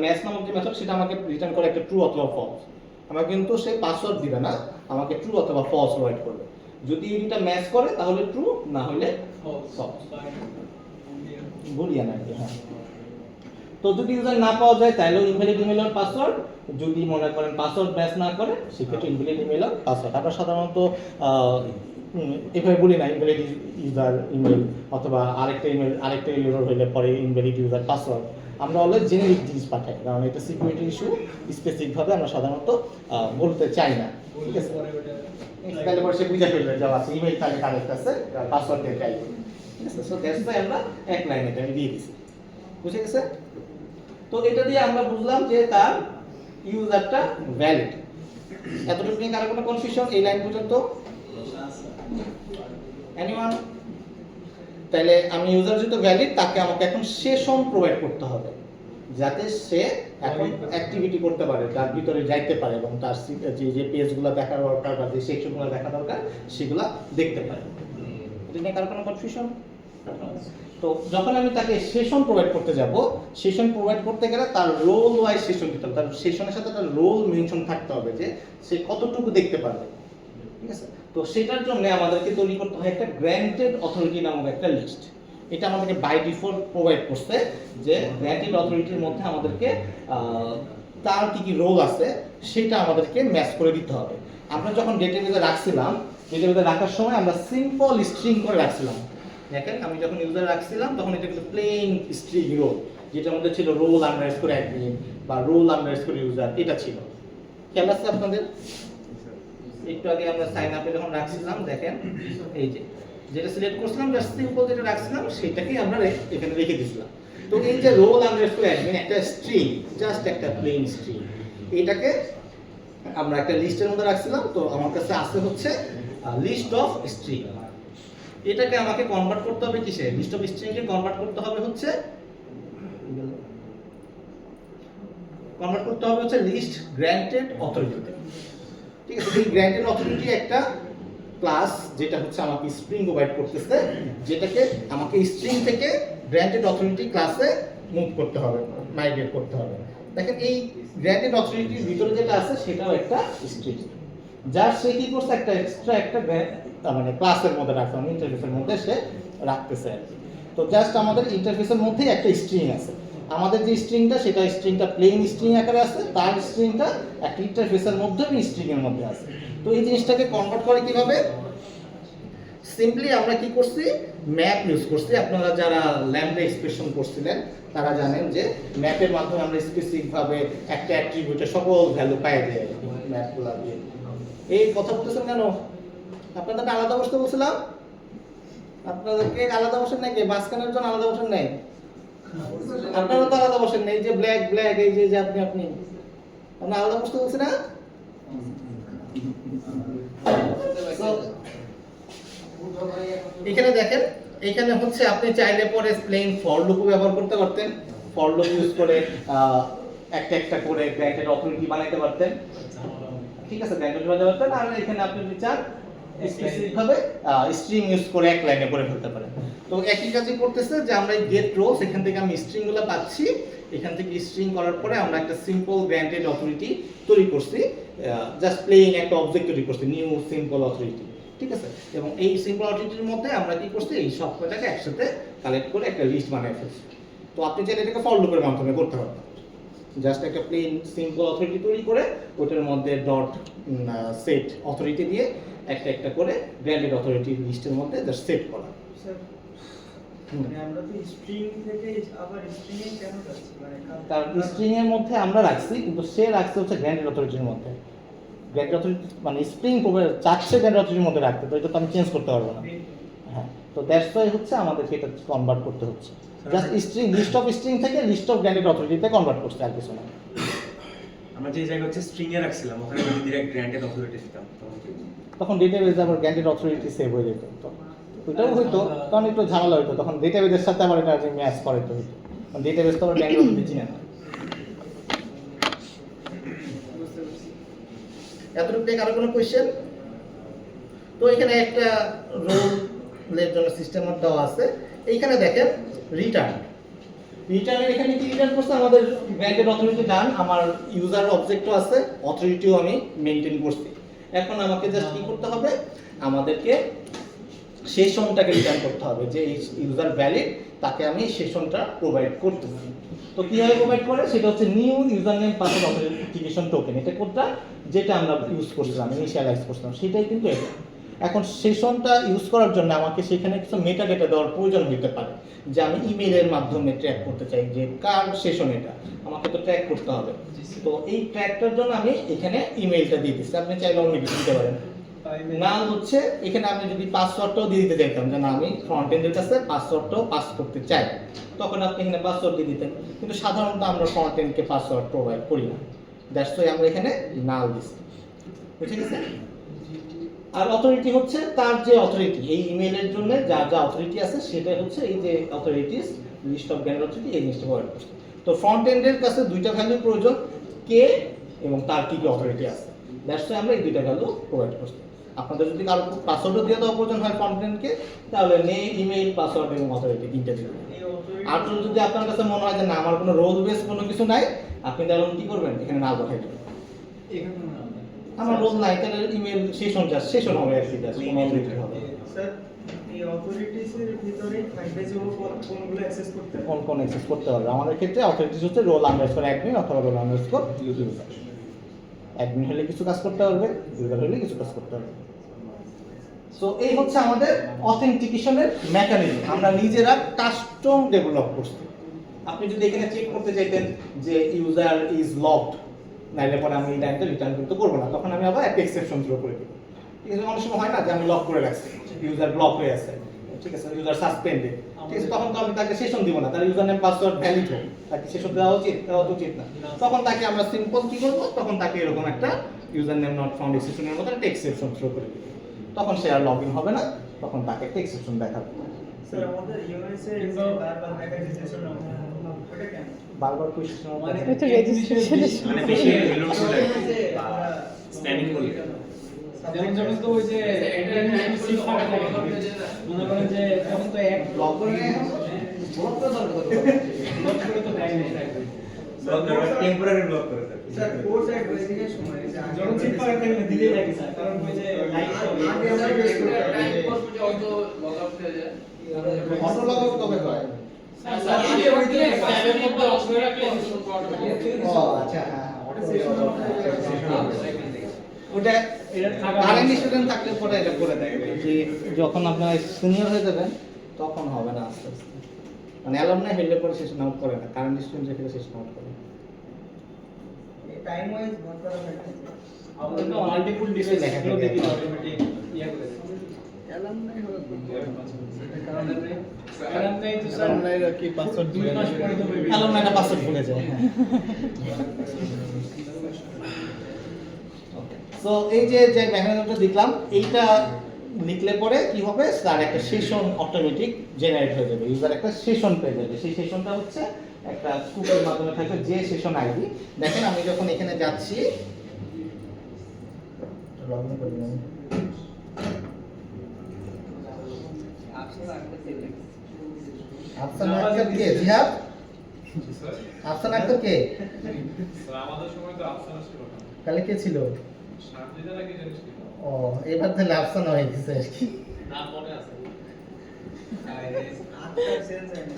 ম্যাচ নামক যে মেথড, সেটা আমাকে রিটার্ন করে একটা ট্রু অথবা ফলস। আমাকে কিন্তু সে পাসওয়ার্ড দিবে না, আমাকে ট্রু অথবা ফলস প্রোভাইড করবে। যদি এটা ম্যাচ করে তাহলে ট্রু, না হলে ফলস। বুলিয়ান আর কি, হ্যাঁ। তো যদি ইউজার না পাওয়া যায় তাহলেও ইনভ্যালিড ইমেল আর পাসওয়ার্ড, যদি মনে করেন পাসওয়ার্ড ম্যাচ না করে সেক্ষেত্রে ইনভ্যালিড ইমেল আর পাসওয়ার্ড। আমরা সাধারণত এভাবে বলি না ইনভ্যালিড ইউজার ইমেল অথবা আরেকটা ইমেল হইলে পরে ইনভ্যালিড ইউজার পাসওয়ার্ড। আমরা অলওয়েজ জেনেরিক জিনিস পাঠাই, কারণ এটা সিকিউরিটি ইস্যু, স্পেসিফিকভাবে আমরা সাধারণত বলতে চাই না, ঠিক আছে। তাহলে পরে সে বুঝে ফেলবে যে আছে ইমেল তাহলে কারেক্ট আছে, পাসওয়ার্ড দিয়ে ট্রাই করবে, ঠিক আছে। সো দ্যাটস ওয়াই আমরা এক লাইন এটা দিয়ে দিছি, বুঝে গেছে। তো এটা দিয়ে আমরা বুঝলাম যে তার ইউজারটা ভ্যালিড। এতটুকু নিয়ে কারো কোনো কনফিউশন এই লাইন পর্যন্ত? এনিওয়ান? তাহলে আমি ইউজার যেহেতু ভ্যালিড, তাকে আমাকে এখন সেশন প্রোভাইড করতে হবে যাতে সে এখন অ্যাক্টিভিটি করতে পারে, তার ভিতরে যাইতে পারে এবং তার যে পেজগুলো দেখা দরকার বা যে সেকশনগুলো দেখা দরকার সেগুলো দেখতে পারে। এটা নিয়ে কারো কোনো কনফিউশন? তো যখন আমি তাকে সেশন প্রোভাইড করতে যাব, সেশন প্রোভাইড করতে গেলে তার রোল ওয়াইজ সেশন দিতে হবে, তার সেশনের সাথে তার রোল মেনশন থাকতে হবে যে সে কতটুকু দেখতে পারবে, ঠিক আছে। তো সেটার জন্য আমাদেরকে তৈরি করতে হয় একটা গ্র্যান্টেড অথরিটি নামক একটা লিস্ট। এটা আমাদেরকে বাই ডিফল্ট প্রোভাইড করছে যে গ্র্যান্টেড অথরিটির মধ্যে আমাদেরকে তার কি কি রোল আছে সেটা আমাদেরকে ম্যাচ করে দিতে হবে। আমরা যখন ডেটাবেজে রাখছিলাম, ডেটাবেজে রাখার সময় আমরা সিম্পল স্ট্রিং করে রাখছিলাম। দেখেন আমি যখন ইউজার রাখছিলাম তখন এটা কিন্তু প্লেন স্ট্রিং রোল, যেটার মধ্যে ছিল রোল আন্ডারস্কোর অ্যাডমিন বা রোল আন্ডারস্কোর ইউজার, এটা ছিল। খেয়াল আছে আপনাদের? একটু আগে আমরা সাইন আপে যখন রাখছিলাম দেখেন এই যে যেটা সিলেক্ট করছিলাম জাস্ট সিম্পল যেটা রাখছিলাম সেটাকেই আমরা এখানে রেখে দিয়েছিলাম। তো এই যে রোল আন্ডারস্কোর অ্যাডমিন একটা স্ট্রিং, জাস্ট একটা প্লেন স্ট্রিং, এটাকে আমরা একটা লিস্টের মধ্যে রাখছিলাম। তো আমার কাছে আছে হচ্ছে লিস্ট অফ স্ট্রিং, এটাকে আমাকে কনভার্ট করতে হবে কিসে? লিস্ট অফ স্ট্রিংকে কনভার্ট করতে হবে হচ্ছে লিস্ট গ্র্যান্টেড অথরিটিতে, ঠিক আছে। এই গ্র্যান্টেড অথরিটি একটা ক্লাস যেটা হচ্ছে আমাকে স্ট্রিং প্রোভাইড করতেছে, যেটাকে আমাকে স্ট্রিং থেকে গ্র্যান্টেড অথরিটি ক্লাসে মুভ করতে হবে, মাইগ্রেট করতে হবে। দেখেন এই গ্র্যান্টেড অথরিটির ভিতরে যেটা আছে সেটাও একটা স্ট্রিং, যার সে কি করছে একটা এক্সট্রা একটা মানে ক্লাসের মধ্যে রাখছে, ইন্টারফেসের মধ্যে সে রাখতেছে আর কি। তো জাস্ট আমাদের ইন্টারফেসের মধ্যেই একটা স্ট্রিং আছে, আমাদের যে স্ট্রিংটা সেটা স্ট্রিংটা প্লেন স্ট্রিং আকারে আছে, তার স্ট্রিংটা একটা ইন্টারফেসের মধ্যে স্ট্রিং এর মধ্যে আছে। তো এই জিনিসটাকে কনভার্ট করে কিভাবে? সিম্পলি আমরা কি করছি, ম্যাপ ইউজ করছি। আপনারা যারা ল্যাম্বডা এক্সপ্রেশন করছিলেন তারা জানেন যে ম্যাপের মাধ্যমে আমরা স্পেসিফিকভাবে একটা অ্যাট্রিবিউটের সকল ভ্যালু পাই যাই ম্যাপগুলো দিয়ে। এই কথা বলতেছেন কেন? আপনাদেরকে আলাদা বসতে বলছিলাম, আপনাদেরকে আলাদা বসেন নাকি? মাঝখানের জন্য আলাদা বসেন নাই? আপনারা তো আলাদা বসেন নাই, যে ব্ল্যাক ব্ল্যাক এই যে আপনি আমরা আলাদা বসতে বলছি না? এখানে দেখেন, এখানে হচ্ছে আপনি চাইলে পরে প্লেন ফর লুপ ব্যবহার করতে পারতেন, ফর লুপ ইউজ করে একটা একটা করে গ্র্যান্টেড অথরিটি বানাইতে পারতেন, ঠিক আছে, গ্র্যান্টেড বানাতে পারতেন। আর এখানে আপনি যদি চান স্পেসিফিক ভাবে স্ট্রিং ইউজ করে এক লাইনে করে ফেলতে পারেন। তো একই কাজই করতেছে যে আমরা এই গেট রোলস এখান থেকে আমি স্ট্রিংগুলো পাচ্ছি, এখান থেকে স্ট্রিং করার পরে আমরা একটা সিম্পল গ্র্যান্টেড অথরিটি তৈরি করছি, জাস্ট প্লেইং একটা অবজেক্ট তৈরি করছি, নিউ সিম্পল অথরিটি, ঠিক আছে। এবং এই সিম্পল অথরিটির মধ্যে আমরা কি করছি, এই সব কয়টাকে একসাথে কালেক্ট করে একটা লিস্ট বানিয়ে ফেলছি। তো আপনি চাইলে এটাকে ফর লুপের মাধ্যমে করতে পারবেন, জাস্ট একটা প্লেন সিম্পল অথরিটি তৈরি করে ওটার মধ্যে ডট সেট অথরিটি দিয়ে একটা একটা করে গ্র্যান্টেড অথরিটি লিস্টের মধ্যে জাস্ট সেট করা। মানে আমরা তো স্ট্রিং থেকে আবার স্ট্রিং এ কেন যাচ্ছি? মানে তার স্ট্রিং এর মধ্যে আমরা রাখছি, কিন্তু সে রাখছে হচ্ছে গ্র্যান্টেড অথরিটির মধ্যে। গ্র্যান্টেড অথরিটি মানে স্ট্রিং চাচ্ছে গ্র্যান্টেড অথরিটির মধ্যে রাখতে, তো এটা তো আমি চেঞ্জ করতে পারবো না। হ্যাঁ, তো দ্যাটস ওয়াই হচ্ছে আমাদেরকে এটা কনভার্ট করতে হচ্ছে, just string list of string থেকে লিস্ট অফ গ্র্যান্টেড অথরিটিতে কনভার্ট করতে, আর কিছু না। আমরা যে জায়গায় হচ্ছে স্ট্রিং এ রাখছিলাম ওখানে যদি ডিরেক্ট গ্র্যান্টেড অথরিটি দিতাম তখন ডেটাবেজে আবার গ্র্যান্টেড অথরিটি সেভ হয়ে যেত, তো ওইটাও হইতো, তখন একটু ঝামেলা হইতো, তখন ডেটাবেজের সাথে আবার এটা ম্যাচ করে তো হইতো, কারণ ডেটাবেজ তো আবার গ্র্যান্টেড অথরিটি চিনে না। এতটুকু থেকে আরো কোনো কোয়েশ্চেন? তো এখানে একটা রোলের জন্য সিস্টেম দেওয়া আছে, এইখানে দেখেন রিটার্নের এখানে কি রিটার্ন করছে, আমাদের গ্র্যান্টেড অথরিটি ডান, আমার ইউজার অবজেক্টও আছে, অথরিটিও আমি মেইনটেইন করছি। এখন আমাকে জাস্ট কি করতে হবে, আমাদেরকে সেশনটাকে রিটার্ন করতে হবে যে এই ইউজার ভ্যালিড, তাকে আমি সেশনটা প্রোভাইড করতেছি। তো কীভাবে প্রোভাইড করে সেটা হচ্ছে new user name password authentication token, এটা কোডটা যেটা আমরা ইউজ করছিলাম, ইনিশিয়ালাইজ করছিলাম, সেটাই কিন্তু এটা। এখন সেশনটা ইউজ করার জন্য আমাকে সেখানে কিছু মেটা ডেটা দেওয়ার প্রয়োজন হতে পারে, যে আমি ইমেইলের মাধ্যমে ট্র্যাক করতে চাই যে কার সেশন এটা, আমাকে তো ট্র্যাক করতে হবে। তো এই ট্র্যাকটার জন্য আমি এখানে ইমেইলটা দিয়ে দিচ্ছি, আপনি চাইলে অন্য কিছু দিতে পারেন। নাল হচ্ছে এখানে আপনি যদি পাসওয়ার্ডটাও দিয়ে দিতে চাইতাম যে না আমি ফ্রন্ট এন্ডের কাছে পাসওয়ার্ডটাও পাস করতে চাই, তখন আপনি এখানে পাসওয়ার্ড দিয়ে দিতেন, কিন্তু সাধারণত আমরা ফ্রন্ট এন্ডকে পাসওয়ার্ড প্রোভাইড করি না, দ্যাটস ওয়াই আমরা এখানে নাল দিচ্ছি, বুঝে গেছে? আর অথরিটি হচ্ছে তার যে অথরিটি, এই ইমেইলের জন্য যা যা অথরিটি আছে সেটা হচ্ছে এই যে authorities list of granted authority, এই জিনিসটা প্রোভাইড করছে। তো ফ্রন্ট এন্ডের কাছে দুইটা ভ্যালু প্রয়োজন, কে এবং তার কি কি অথরিটি আছে, দ্যাটস ওয়াই আমরা এই দুইটা ভ্যালু প্রোভাইড করছি। আপনাদের যদি কারো পাসওয়ার্ডও দিয়ে দেওয়া প্রয়োজন হয় ফ্রন্ট এন্ডকে, তাহলে নেম, ইমেইল, পাসওয়ার্ড এবং অথরিটি তিনটা দিবেন। আর যদি আপনার কাছে মনে হয় যে না আমার কোনো রোল বেস কোনো কিছু নাই, আপনি তাহলে কি করবেন, এখানে নাল বসাই দেবেন। আমার রোল নাই, তাহলে ইমেল সেশন হবে আর কি, কোনো অথরিটি হবে। স্যার এই অথরিটিসের ভিতরে থাকবে যে কোনগুলো অ্যাক্সেস করতে হবে? কোন অ্যাক্সেস করতে পারবে? আমাদের ক্ষেত্রে অথরিটিস হচ্ছে রোল আন্ডারস্কোর অ্যাডমিন অথবা রোল আন্ডারস্কোর ইউজার। অ্যাডমিন হলে কিছু কাজ করতে পারবে, ইউজার হলে কিছু কাজ করতে পারবে। সো এই হচ্ছে আমাদের অথেন্টিকেশনের মেকানিজম, আমরা নিজেরা কাস্টম ডেভেলপ করছি। আপনি যদি এখানে চেক করতে চাইতেন যে ইউজার ইজ লকড, নাইলে পরে আমি এই লাইনটা রিটার্ন করতে করবো না, তখন আমি আবার একটা এক্সেপশন থ্রো করে দেবো। ঠিক আছে, অনেক সময় হয় না যে আমি লক করে রাখছি, ইউজার ব্লক হয়ে আছে, ঠিক আছে, ইউজার সাসপেন্ডেড, ঠিক আছে, তখন তো আমি তাকে সেশন দিব না, তার ইউজার নেম পাসওয়ার্ড ভ্যালিড হোক, তাকে সেশন দেওয়া উচিত, দেওয়া তো উচিত না। তখন তাকে আমরা সিম্পল কি করবো, তখন তাকে এরকম একটা ইউজার নেম নট ফাউন্ড এক্সেপশনের মতো একটা এক্সেপশন থ্রো করে দেবো, তখন সে আর লগ ইন হবে না, তখন তাকে একটা এক্সেপশন দেখাবে। স্যার আমাদের ইউএসএ বারবার দেখাচ্ছে সেশন ওটা কেন? বারবার কোয়েশ্চেন এটা registration এর মানে বেশি রিলোড করে স্প্যামিং করলে যেমন যখন তো ওই যে সিট ফাঁকা থাকে, মনে করেন যে তখন তো এক ব্লক করে ব্লক করে ব্লক করে তো দেয় নাই ব্লক করে টেম্পোরারি ব্লক করে স্যার কোর্স এক ভেরিফিকেশন সময় যখন সিট ফাঁকা থাকলে দিলেই থাকে স্যার, কারণ ওই যে লাইট আগে আমরা বেস করতে টাইম হবে। পর পর অটো লগ আউট হয়ে যায়। অটো লগ আউট কবে হয়? স্যার আগে হইতে স্প্যামের মধ্যে অপশন রাখলে ইনস্টল করা অটোমেটিক। ও আচ্ছা, হ্যাঁ ওটা কারেন্ট স্টুডেন্ট থাকলে পরে এটা করে দেয় যে যখন আপনার সিনিয়র হয়ে যাবেন তখন হবে না আস্তে আস্তে, মানে অ্যালামনাই হইলে পরে সেশন আউট করে না, কারেন্ট স্টুডেন্ট রেখে সেশন আউট করে। টাইম ওয়াইজ ভাগ করা থাকে। আমাদের তো মাল্টিপল ডিভাইস দেখা গুলো থাকে। দেখি অটোমেটিক ইয়া করে দেয়। কারণ নাই তো স্যার অনলাইনে কি পাসওয়ার্ড 2 মাস পরে তো বেবি অ্যালামনাইটা পাসওয়ার্ড ভুলে যায়। সো এই যে যে মেকানিজমটা দেখলাম, এইটা লিখলে পরে কি হবে, তার একটা সেশন অটোমেটিক জেনারেট হয়ে যাবে, ইউজার একটা সেশন পেয়ে যাবে। সেই সেশনটা হচ্ছে একটা কুকির মাধ্যমে থাকবে যে সেশন আইডি। দেখেন আমি যখন এখানে যাচ্ছি, লগইন করি আমি। আফসান আক্তার কে? জিহাদ আফসান আক্তার কে? আমাদের সময় তো অপশন ছিল না। তাহলে কে ছিল? সামনে নাকি জানিস কি? ও এবার তাহলে আফসান হয়ে গেছে আর কি। নাম মনে আছে। আটটা সেল যায় না।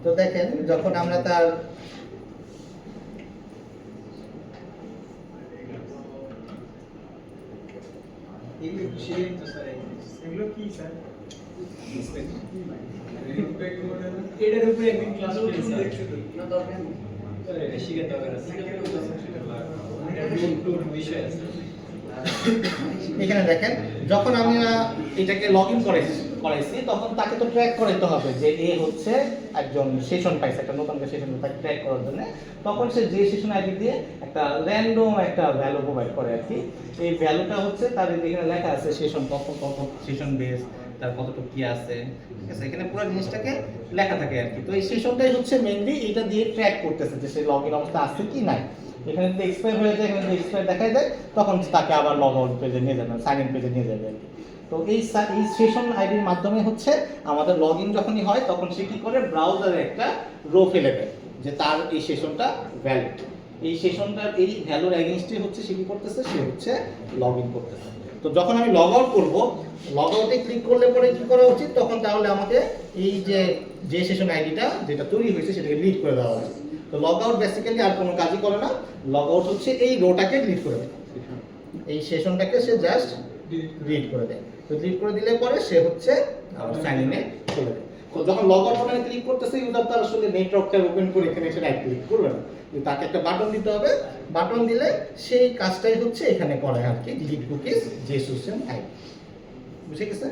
তো দেখেন যখন আমরা তার এগুলো সেই তো স্যার এগুলো কি স্যার? এটার উপরে একদিন ক্লাস করতে দেখছি তো না দরকার নেই। এটা শিখাতে হবে না টুর বিষয় আছে। এখানে দেখেন যখন আমি এটাকে লগ ইন করাইছি তখন তাকে তো ট্র্যাক করাইতে হবে যে এ হচ্ছে একজন সেশন পাইছে, একটা নতুন সেশন তাকে ট্র্যাক করার জন্য। তখন সে যে সেশন আইডি দিয়ে একটা র্যান্ডম একটা ভ্যালু প্রোভাইড করে আর কি। এই ভ্যালুটা হচ্ছে তার এখানে লেখা আছে সেশন কত কত সেশন বেস, তার কতটুকু কি আছে, ঠিক আছে, এখানে পুরো জিনিসটাকে লেখা থাকে আর কি। তো এই সেশনটাই হচ্ছে মেইনলি এটা দিয়ে ট্র্যাক করতেছে যে সে লগ ইন অবস্থা আছে কি নাই। এখানে যদি এক্সপায়ার হয়ে যায়, এখানে যদি এক্সপায়ার দেখায় দেয় তখন তাকে আবার লগ আউট পেজে নিয়ে যাবে, সাইন ইন পেজে নিয়ে যাবে আর কি। তো এই সেশন আইডির মাধ্যমে হচ্ছে আমাদের লগ ইন যখনই হয় তখন সে কি করে ব্রাউজারে একটা রো ফেলে দেয় যে তার এই সেশনটা ভ্যালিড। এই সেশনটার এই ভ্যালুর এগেইনস্টে হচ্ছে সে কি করতেছে, সে হচ্ছে লগ ইন করতেছে। তো যখন আমি লগ আউট করবো, লগ আউটে ক্লিক করলে পরে কি করা উচিত, তখন তাহলে আমাকে এই যে সেশন আইডিটা যেটা তৈরি হয়েছে সেটাকে ডিলিট করে দেওয়া উচিত। তো লগ আউট বেসিক্যালি আর কোনো কাজই করে না, লগ আউট হচ্ছে এই রোটাকে ডিলিট করে দেয়, এই সেশনটাকে সে জাস্ট ডিলিট করে দেয়। তো ডিলিট করে দিলে পরে সে হচ্ছে আবার সাইন ইনে চলে যায়। তো যখন লগ আউট বাটনে ক্লিক করতেছে ইউজার, তার আসলে নেটওয়ার্কটা ওপেন করে এখানে এসে রাইট ক্লিক করবে না, তাকে একটা বাটন দিতে হবে। বাটন দিলে সেই কাজটাই হচ্ছে এখানে করে আর কি, ডিলিট কুকিজ যে সিস্টেম আইডি। বুঝে গেছে?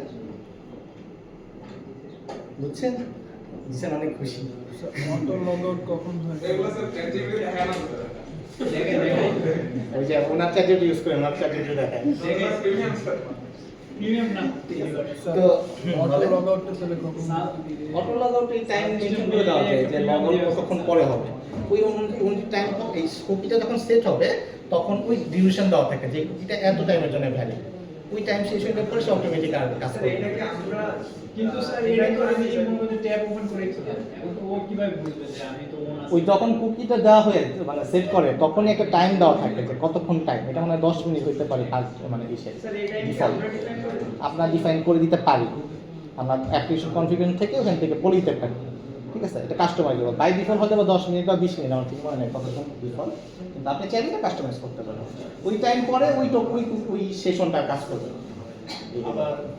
বুঝছেন? বুঝছেন? অনেক খুশি। অটো লগ আউট কখন হয়? ওই যে ওনার চ্যাট ইউজ করে, ওনার চ্যাট দেখায়। প্রিমিয়াম না তো অটো লগ আউটটা তাহলে কখন হয়? অটো লগ আউট এই টাইম মেনশন করে দেওয়া যায় যে লগ আউট কতক্ষণ পরে হবে। ওই অনুযায়ী টাইম, এই কুকিটা যখন সেট হবে তখন ওই ডিউরেশন দেওয়া থাকে যে কুকিটা এত টাইমের জন্য ভ্যালিড। ওই টাইম শেষ হয়ে যাওয়ার পরে সে অটোমেটিক আর কাজ করবে। এটাকে আমরা কিন্তু স্যার এটা করে দিয়ে মনে হয় ট্যাব ওপেন করে রেখেছিলাম, এখন তো ও কিভাবে বুঝবে যে আমি তো ওন আছে? ওই যখন কুকিটা দেওয়া হয়ে মানে সেট করে তখনই একটা টাইম দেওয়া থাকে যে কতক্ষণ টাইম, এটা মানে 10 মিনিট হইতে পারে ফার্স্ট মানে ইসে স্যার এই টাইমটা ডিফল্ট আমরা ডিফাইন করে আপনারা ডিফাইন করে দিতে পারি। আমরা অ্যাপ্লিকেশন কনফিগারেশন থেকে ওখান থেকে বলে দিতে পারি, ঠিক আছে? এটা কাস্টমাইজেবল, বাই ডিফল্ট হয়তো বা 10 মিনিট বা 20 মিনিট, আমার ঠিক মনে নেই কতক্ষণ ডিফল্ট, কিন্তু আপনি চাইলে এটা কাস্টমাইজ করতে পারেন। ওই টাইম পরে ওই সেশনটার কাজ করবে,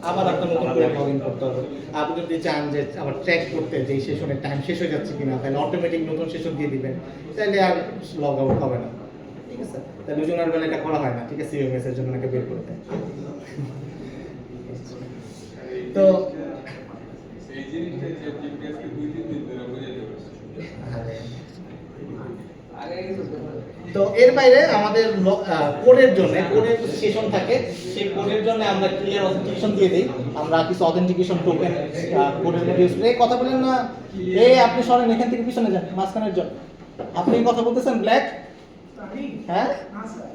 আবার আপনার নতুন করে লগ ইন করতে হবে। আপনি যদি চান যে আবার ট্র্যাক করতে যে এই সেশনের টাইম শেষ হয়ে যাচ্ছে কিনা, তাহলে অটোমেটিক নতুন সেশন দিয়ে দিবেন, তাহলে আর লগ আউট হবে না, ঠিক আছে? তাহলে ওই জন্য আর বেলা এটা করা হয় না, ঠিক আছে? সিএমএস এর জন্য নাকি বের করে দেয়। তো এই জিনিসটা যে জিপিএসকে 2-3 দিন ধরে বুঝাইতে পারছি। তো এর বাইরে আমাদের কোডের জন্য কোডের সেশন থাকে, সেই কোডের জন্য আমরা ক্লিয়ার অথেন্টিকেশন দিয়ে দিই। আমরা কিছু অথেন্টিকেশন টোকেন কোডের মধ্যে ইউজ করি। এই কথা বলেন না, এই আপনি সরেন এখান থেকে পিছনে যান, মাঝখানের জন্য আপনি কথা বলতেছেন ব্ল্যাক, হ্যাঁ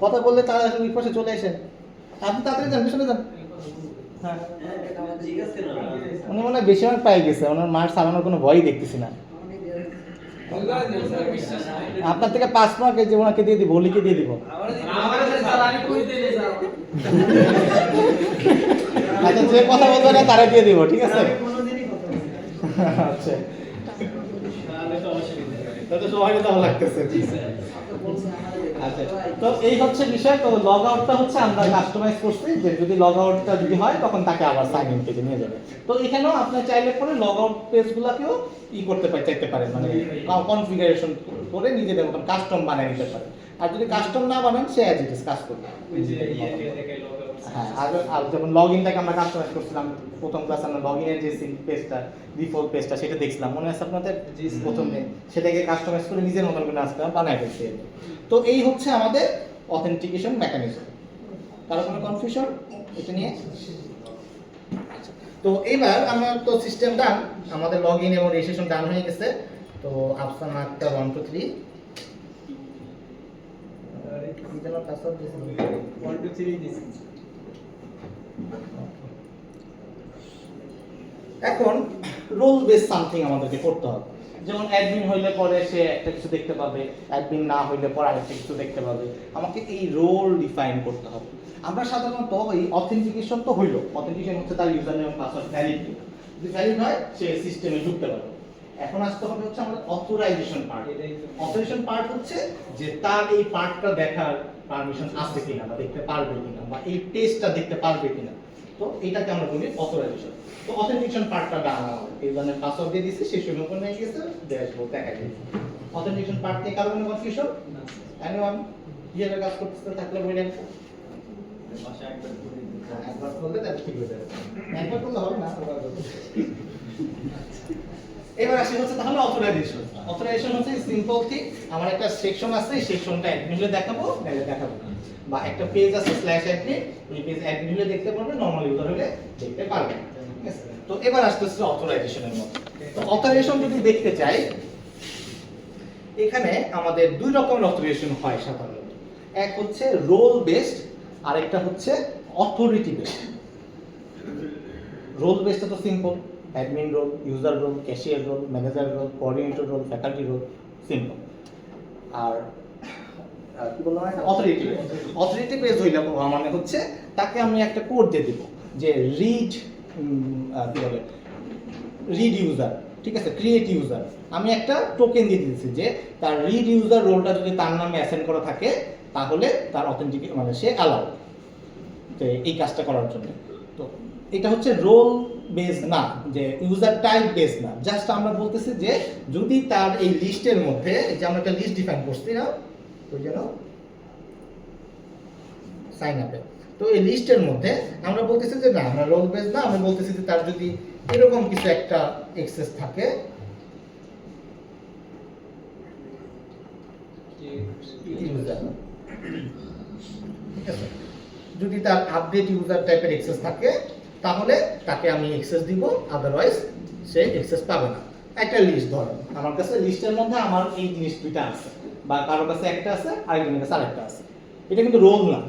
কথা বললে তারা ওই পাশে চলে আসেন, আপনি তাড়াতাড়ি যান, পিছনে যান। হ্যাঁ উনি মনে হয় বেশি আমার পাই গেছে, ওনার মার সারানোর কোনো ভয়ই দেখতেছি না। আপনার থেকে 5 মার্ক এই যে ওনাকে দিয়ে দিব, ওলিকে দিয়ে দিব। আচ্ছা যে কথা বলবে না তারা দিয়ে দিব, ঠিক আছে? আচ্ছা তাহলে তো অসুবিধা নেই। তাতে সবাইকে তো ভালো লাগতেছে। আচ্ছা তো এই হচ্ছে বিষয়। তো লগ আউটটা হচ্ছে আমরা কাস্টমাইজ করছি যে যদি লগ আউটটা যদি হয় তখন তাকে আবার সাইন ইন পেজে নিয়ে যাবে। তো এখানেও আপনি চাইলে পরে লগ আউট পেজগুলোকেও করতে চাইতে পারেন, মানে কনফিগারেশন করে নিজেদের মতন কাস্টম বানিয়ে নিতে পারেন। আর যদি কাস্টম না বানান সে অ্যাজ ইট ইজ কাজ করবে। ওই যে থেকে লগ আউট হ্যাঁ আর যখন লগ ইনটাকে আমরা কাস্টমাইজ করছিলাম প্রথম ক্লাস, আমরা লগ ইনের যে পেজটা ডিফল্ট পেজটা সেটা দেখছিলাম, মনে আছে আপনাদের? প্রথমে সেটাকে কাস্টমাইজ করে নিজের মতন করে আজকে বানায় ফেলছি। তো এই হচ্ছে আমাদের অথেন্টিকেশন মেকানিজম। কারো কোনো কনফিউশন এটা নিয়ে? তো এবার আমরা তো সিস্টেম ডান, আমাদের লগ ইন এবং রেজিস্ট্রেশন ডান হয়ে গেছে। তো আফসানা আক্তার 1 2 3 পাসওয়ার্ড দিয়েছেন 1 2 3 দিছি। এখন রোল বেস সামথিং আমাদেরকে করতে হবে। যেমন অ্যাডমিন হইলে পরে সে একটা কিছু দেখতে পাবে, অ্যাডমিন না হইলে পরে আরেকটা কিছু দেখতে পাবে। আমাকে এই রোল ডিফাইন করতে হবে। আমরা সাধারণত এই অথেন্টিকেশন তো হইলো, অথেন্টিকেশন হচ্ছে তার ইউজার নেম পাসওয়ার্ড ভ্যালিড কিনা, যদি ভ্যালিড হয় সে সিস্টেমে ঢুকতে পারবে। এখন আসতে হবে হচ্ছে আমাদের অথরাইজেশন পার্ট। অথরাইজেশন পার্ট হচ্ছে যে তার এই পার্টটা দেখার পারমিশন আছে কিনা বা দেখতে পারবে কিনা বা এই টেস্টটা দেখতে পারবে কিনা। তো এটাকে আমরা বলি অথরাইজেশন। তো অথেন্টিকেশন পার্টটা ডানা এই ধরনের পাসওয়ার্ড দিয়ে দিয়েছে, সে শুরু করে নিয়ে গেছে, ড্যাশবোর্ড দেখা গেছে। অথেন্টিকেশন পার্ট নিয়ে কারো কোনো কনফিউশন? এনিওয়ান কিভাবে কাজ করতে থাকলে বলেন। ভাষা একবার করে দিই। একবার করলে তাহলে ঠিক হয়ে যাবে, একবার করলে হবে না। এবার আসি হচ্ছে তাহলে অথরাইজেশন। অথরাইজেশন হচ্ছে সিম্পল থিং, আমার একটা সেকশন আছে, এই সেকশনটা অ্যাডমিন হলে দেখাবো নাহলে দেখাবো না, বা একটা পেজ আছে /admin, এই পেজ অ্যাডমিন হলে দেখতে পারবে, নরমাল ইউজার হলে দেখতে পারবে। ঠিক আছে? তো এবার আসতেছে অথরাইজেশনের মধ্যে। তো অথরাইজেশন যদি দেখতে চাই, এখানে আমাদের দুই রকমের অথরাইজেশন হয় সাধারণত। এক হচ্ছে রোল বেসড, আরেকটা হচ্ছে অথরিটি বেসড। রোল বেসডটা তো simple, admin role, user role, cashier role, manager role, coordinator role, faculty role, simple. আর কি বললাম, অথরিটি পেজ হইলে মানে হচ্ছে তাকে আমি একটা কোড দিয়ে দিব যে রিড কি বলে রিড ইউজার, ঠিক আছে, ক্রিয়েট ইউজার। আমি একটা টোকেন দিয়ে দিয়েছি যে তার রিড ইউজার রোলটা যদি তার নামে অ্যাসাইন করা থাকে তাহলে তার অথেন্টিক মানে সে অ্যালাউ তো এই কাজটা করার জন্য। তো এটা হচ্ছে রোল বেস না, যে ইউজার টাইপ বেস না, জাস্ট আমরা বলতেছি যে যদি তার এই লিস্টের মধ্যে, যে আমরা একটা লিস্ট ডিফাইন করছি না ওই জন্য সাইন আপে, তো এই লিস্টের মধ্যে আমরা বলতেছি যে না আমরা রোল বেস না, আমরা বলতেছি যে তার যদি এরকম কিছু একটা এক্সেস থাকে ইউজার, ঠিক আছে, যদি তার আপডেট ইউজার টাইপের এক্সেস থাকে তাহলে তাকে আমি এক্সেস দিব, আদারওয়াইজ সে এক্সেস পাবে না। একটা লিস্ট ধরো আমার কাছে, লিস্টের মধ্যে আমার এই জিনিস দুইটা আছে বা কারো কাছে একটা আছে আরেকজনের কাছে আরেকটা আছে, এটা কিন্তু রোল না,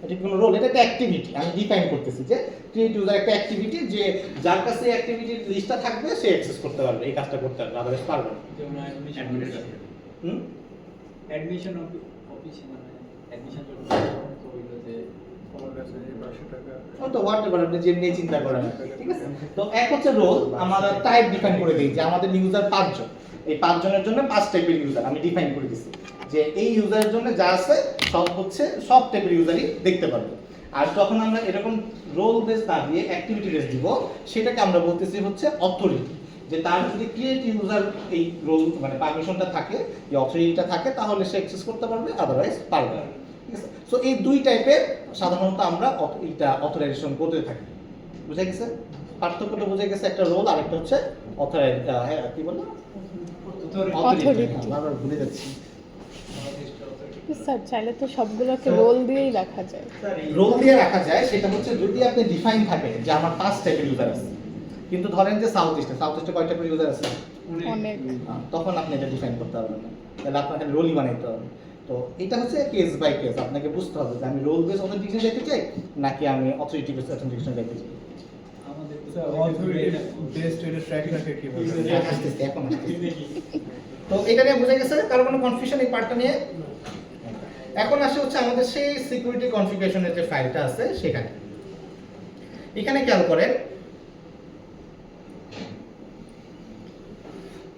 এটা কোনো রোল, এটা একটা অ্যাক্টিভিটি। আমি ডিফাইন করতেছি যে ক্রিয়েট ইউজার একটা অ্যাক্টিভিটি, যে যার কাছে অ্যাক্টিভিটির লিস্টটা থাকবে সে অ্যাক্সেস করতে পারবে, এই কাজটা করতে পারবে, আদারওয়াইজ পারবে না। যেমন অ্যাডমিনের কাছে। অ্যাডমিশন অফিস মানে অ্যাডমিশন জন্য তো হইলো যে আমার কাছে এই 500 টাকা তো হোয়াটএভার আপনি যে নিয়ে চিন্তা করেন, ঠিক আছে। তো এক হচ্ছে রোল, আমরা টাইপ ডিফাইন করে দিই যে আমাদের ইউজার 5 জন, এই 5 জনের জন্য 5 টাইপের ইউজার আমি ডিফাইন করে দিছি, যে এই ইউজারের জন্য যা আছে সব হচ্ছে সব টাইপের ইউজারই দেখতে পারবে। আর যখন আমরা এরকম রোল বেস না দিয়ে অ্যাক্টিভিটি বেস দিব, সেটাকে আমরা বলতেছি হচ্ছে অথরিটি, যে তার যদি ক্রিয়েট ইউজার এই রোল মানে পারমিশনটা থাকে, যে অথরিটিটা থাকে, তাহলে সে অ্যাক্সেস করতে পারবে, আদারওয়াইজ পারবে না, ঠিক আছে। সো এই দুই টাইপের সাধারণত আমরা এটা অথরাইজেশন করতে থাকি, বুঝা গেছে? পার্থক্যটা বুঝা গেছে, একটা রোল আর একটা হচ্ছে অথরাইজ, কি বলবো, Authority। আমরা ভুলে যাচ্ছি। স্যার চাইলে তো সবগুলোকে রোল দিয়েই রাখা যায়। রোল দিয়ে রাখা যায়, সেটা হচ্ছে যদি আপনি ডিফাইন থাকে যে আমার 5 টাইপের ইউজার আছে, কিন্তু ধরেন যে সাউথ ইস্টে কয় টাইপের ইউজার আছে, অনেক। তখন আপনি এটা ডিফাইন করতে পারবেন না, তাহলে আপনাকে রোলই বানাইতে হবে। তো এটা হচ্ছে কেস বাই কেস, আপনাকে বুঝতে হবে যে আমি রোল বেস অথেন্টিকেশন যাইতে চাই নাকি আমি অথরিটি বেস অথেন্টিকেশন যাইতে চাই। আমাদের তো অথরিটি বেসড এটা ট্র্যাক রাখে কিভাবে? আসতেছে, এখন আসতেছে। তো এটা নিয়ে বুঝে গেছে, কারো কোনো কনফিউশন এই পার্টটা নিয়ে? এখন আসে হচ্ছে আমাদের সেই সিকিউরিটি কনফিগারেশনের যে ফাইলটা আছে সেখানে। এখানে খেয়াল করেন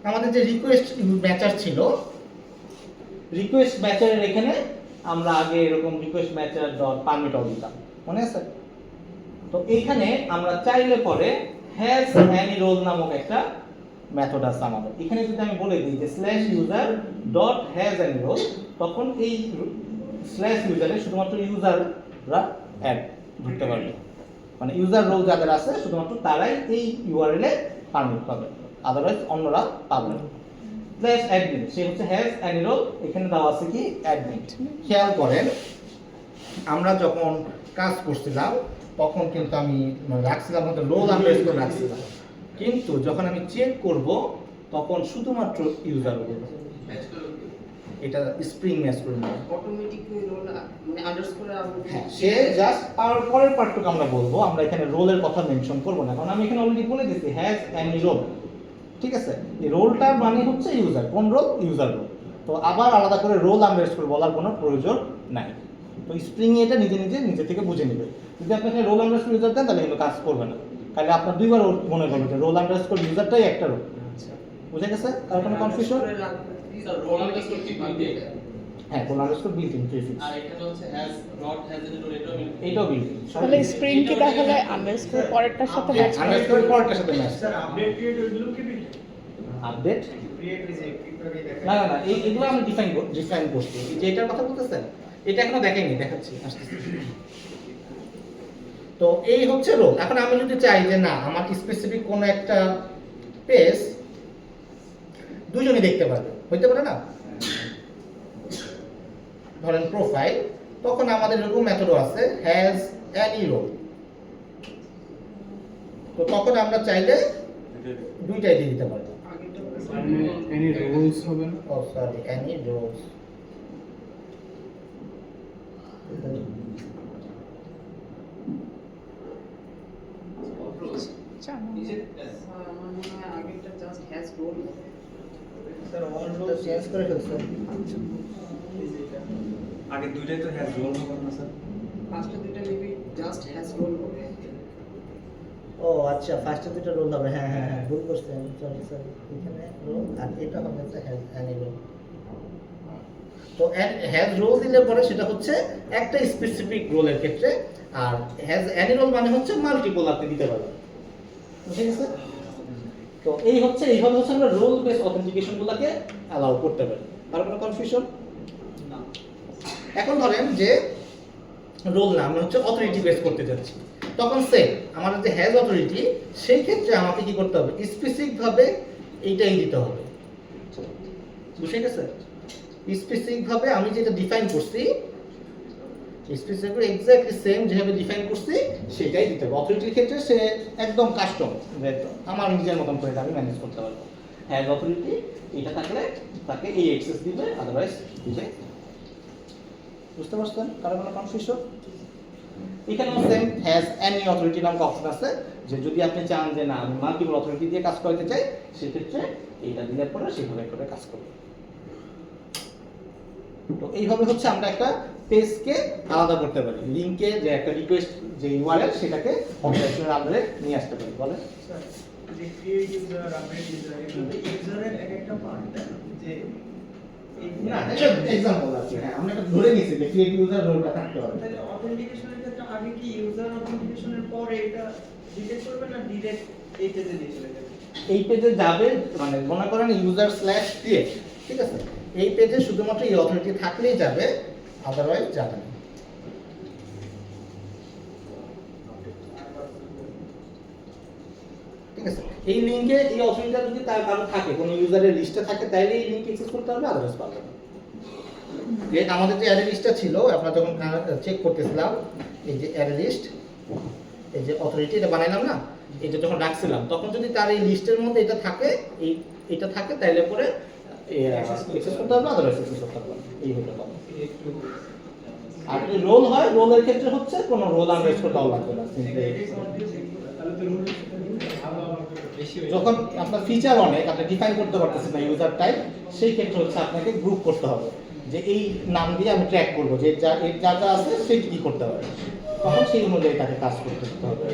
আমাদের যে রিকোয়েস্ট ম্যাচার ছিল, রিকোয়েস্ট ম্যাচারের এখানে আমরা আগে এরকম রিকোয়েস্ট ম্যাচার ডট পারমিট দিতাম, মনে আছে? তো এইখানে আমরা চাইলে পরে হ্যাজ অ্যানি রোল নামক একটা মেথড আছে আমাদের। এখানে যদি আমি বলে দিই যে slash user dot has any role, তখন এই স্ল্যাশ ইউজারে শুধুমাত্র ইউজাররা অ্যাড ঢুকতে পারবে, মানে ইউজার রোল যাদের আছে শুধুমাত্র তারাই এই ইউআরএল এ পারমিট পাবে, আদারওয়াইজ অন্যরা পাবে না। স্ল্যাশ অ্যাডমিন, সে হচ্ছে হ্যাজ অ্যানি রোল, এখানে দেওয়া আছে কি অ্যাডমিন। খেয়াল করেন আমরা যখন কাজ করছিলাম তখন কিন্তু আমি রাখছিলাম মতো রোল আন্ডারস্কোর রাখছিলাম, কিন্তু যখন আমি চেক করব তখন শুধুমাত্র ইউজার রোল, এটা স্প্রিং ম্যাচ করে নেবে অটোমেটিক রোল মানে আন্ডারস্কোর হ্যাঁ, সে জাস্ট পরের পার্টটুকু আমরা বলবো, আমরা এখানে রোলের কথা মেনশন করবো না, কারণ আমি এখানে অলরেডি বলে দিয়েছি হ্যাজ অ্যানি রোল, ঠিক আছে। এই রোলটার মানে হচ্ছে ইউজার, কোন রোল? User role. তো আবার আলাদা করে রোল আন্ডারস্কোর বলার কোনো প্রয়োজন নাই। তো স্প্রিং এটা নিজে থেকে বুঝে নেবে। যদি আপনি এখানে রোল আন্ডারস্কোর ইউজার দেন তাহলে কিন্তু কাজ করবে না, তাহলে আপনার দুইবার মনে করবে যে রোল আন্ডারস্কোর ইউজারটাই একটা রোল। বুঝে গেছে? আর কোনো কনফিউশন? স্যার রোল আন্ডারস্কোর কি বিল্ট ইন? হ্যাঁ, role underscore built in prefix, আর এখানে হচ্ছে হ্যাজ ডট হ্যাজ এর এটাও বিল্ট ইন। এইটাও বিল্ট ইন। তাহলে স্প্রিং কি তাহলে আন্ডারস্কোর পরেরটার সাথে ম্যাচ করে? আন্ডারস্কোর পরেরটার সাথে ম্যাচ। স্যার আপডেট ক্রিয়েট ওইগুলো কি বিল? আপডেট ক্রিয়েট ইজ কিভাবে দেখা? না এগুলো আমি ডিফাইন করছি, যে এটার কথা বলতেছেন এটা এখনো দেখাইনি, দেখাচ্ছি আসতেছি। তো এই হচ্ছে রোল। এখন আমি যদি চাই যে না আমার স্পেসিফিক কোন একটা পেজ দুইজনই দেখতে পারবে, হইতে পারে না? ধরেন প্রোফাইল, তখন আমাদের এরকম মেথডও আছে হ্যাজ অ্যানি রোল, তো তখন আমরা চাইলে দুইটাই দিয়ে দিতে পারবো। এনি রুলস হবে না? Oh sorry, any roles. জানো। আমার মনে হয় আগেরটা just has role sir all role change করে ফেলছে। আগে দুইটাই তো হ্যাজ রোল হবে না স্যার? ফার্স্টে দুটো মেবি জাস্ট হ্যাজ রোল হবে। ও আচ্ছা, ফার্স্টে দুটো রোল হবে, হ্যাঁ হ্যাঁ হ্যাঁ, ভুল করছি আমি, সরি সরি। এখানে রোল আর এটা হবে হচ্ছে হ্যাজ অ্যানি রোল। তো হ্যাজ রোল দিলে পরে সেটা হচ্ছে একটা স্পেসিফিক রোলের ক্ষেত্রে, আর হ্যাজ অ্যানি রোল মানে হচ্ছে মাল্টিপল আপনি দিতে পারবেন, ঠিক আছে? তো এইভাবে হচ্ছে আমরা রোল বেস অথেন্টিকেশনগুলোকে অ্যালাউ করতে পারি। আর কোনো কনফিউশন না। এখন ধরেন যে রোল না, আমরা হচ্ছে অথরিটি বেস করতে যাচ্ছি, তখন আমাদের যে হ্যাজ অথরিটি, সেই ক্ষেত্রে আমাকে কি করতে হবে, স্পেসিফিক ভাবে এইটাই দিতে হবে, বুঝে গেছে? স্পেসিফিক ভাবে আমি যেটা ডিফাইন করছি, স্পেসিফিক এক্স্যাক্টলি সেম যেভাবে ডিফাইন করছি সেটাই দিতে হবে। অথরিটির ক্ষেত্রে সে একদম কাস্টম, আমার নিজের মতন করে আমি ম্যানেজ করতে পারবো। হ্যাজ অথরিটি এটা থাকলে তাকে এই অ্যাক্সেস দিবে, আদারওয়াইজ দিবে। বুঝতে পারছেন? কারো কোনো কনফিউশন? এখানে সেম হ্যাজ এনি অথরিটি নামক অপশন আছে, যে যদি আপনি চান যে না আমি মাল্টিপল অথরিটি দিয়ে কাজ করতে চাই, সেক্ষেত্রে এইটা দিলে পরে সেভাবে করে কাজ করবে। তো এইভাবে হচ্ছে আমরা একটা পেজকে আলাদা করতে পারি, লিংকে যে একটা রিকোয়েস্ট যে ইউআরএল সেটাকে অপারেশনের আন্ডারে নিয়ে আসতে পারি। বলে স্যার যে ক্রিয়েট ইউজার, আপডেট ইউজার, এগুলো তো ইউজারের এক একটা পার্ট, যে না এটা एग्जांपल আছে, হ্যাঁ আমরা এটা ধরে নিয়েছি যে ক্রিয়েট ইউজার রোলটা থাকতে হবে। তাহলে অথেন্টিকেশনের ক্ষেত্রে আগে কি ইউজার অথেন্টিকেশনের পরে এটা ডিটেক্ট করবে না ডিরেক্ট এই পেজে দিয়ে চলে যাবে? এই পেজে যাবে, মানে মনে করেন ইউজার স্ল্যাশ ক্রিয়েট, ঠিক আছে? এই পেজে শুধুমাত্র এই অথরিটি থাকলেই যাবে, আদারওয়াইজ যাবে না। ঠিক আছে? এই লিংকে এই অথরিটিটা যদি তার কারো থাকে, কোনো ইউজারের লিস্টে থাকে, তাইলে এই লিংক অ্যাক্সেস করতে পারবে, আদারওয়াইজ পারবে না। যে আমাদের যে অ্যারে লিস্টটা ছিল, আমরা যখন চেক করতেছিলাম, এই যে অ্যারে লিস্ট, এই যে অথরিটি এটা বানাইলাম না, এটা যখন রাখছিলাম, তখন যদি তার এই লিস্টের মধ্যে এটা থাকে, এটা থাকে, তাইলে পরে অ্যাক্সেস করতে পারবে, আদারওয়াইজ অ্যাক্সেস করতে পারবে। এই হলো কথা। আর যদি রোল হয়, রোলের ক্ষেত্রে হচ্ছে কোনো রোল আনরেজ করতে লাগবে না। তাহলে তো রুল ভালো বেশি হয়ে যখন আপনার ফিচার অনেক, আপনি ডিফাইন করতে পারতেছেন না ইউজার টাইপ, সেই ক্ষেত্রে হচ্ছে আপনাকে গ্রুপ করতে হবে, যে এই নাম দিয়ে আমি ট্র্যাক করবো যে যা যা আছে সেটি কি করতে হবে, তখন সেই অনুযায়ী তাকে কাজ করতে হবে।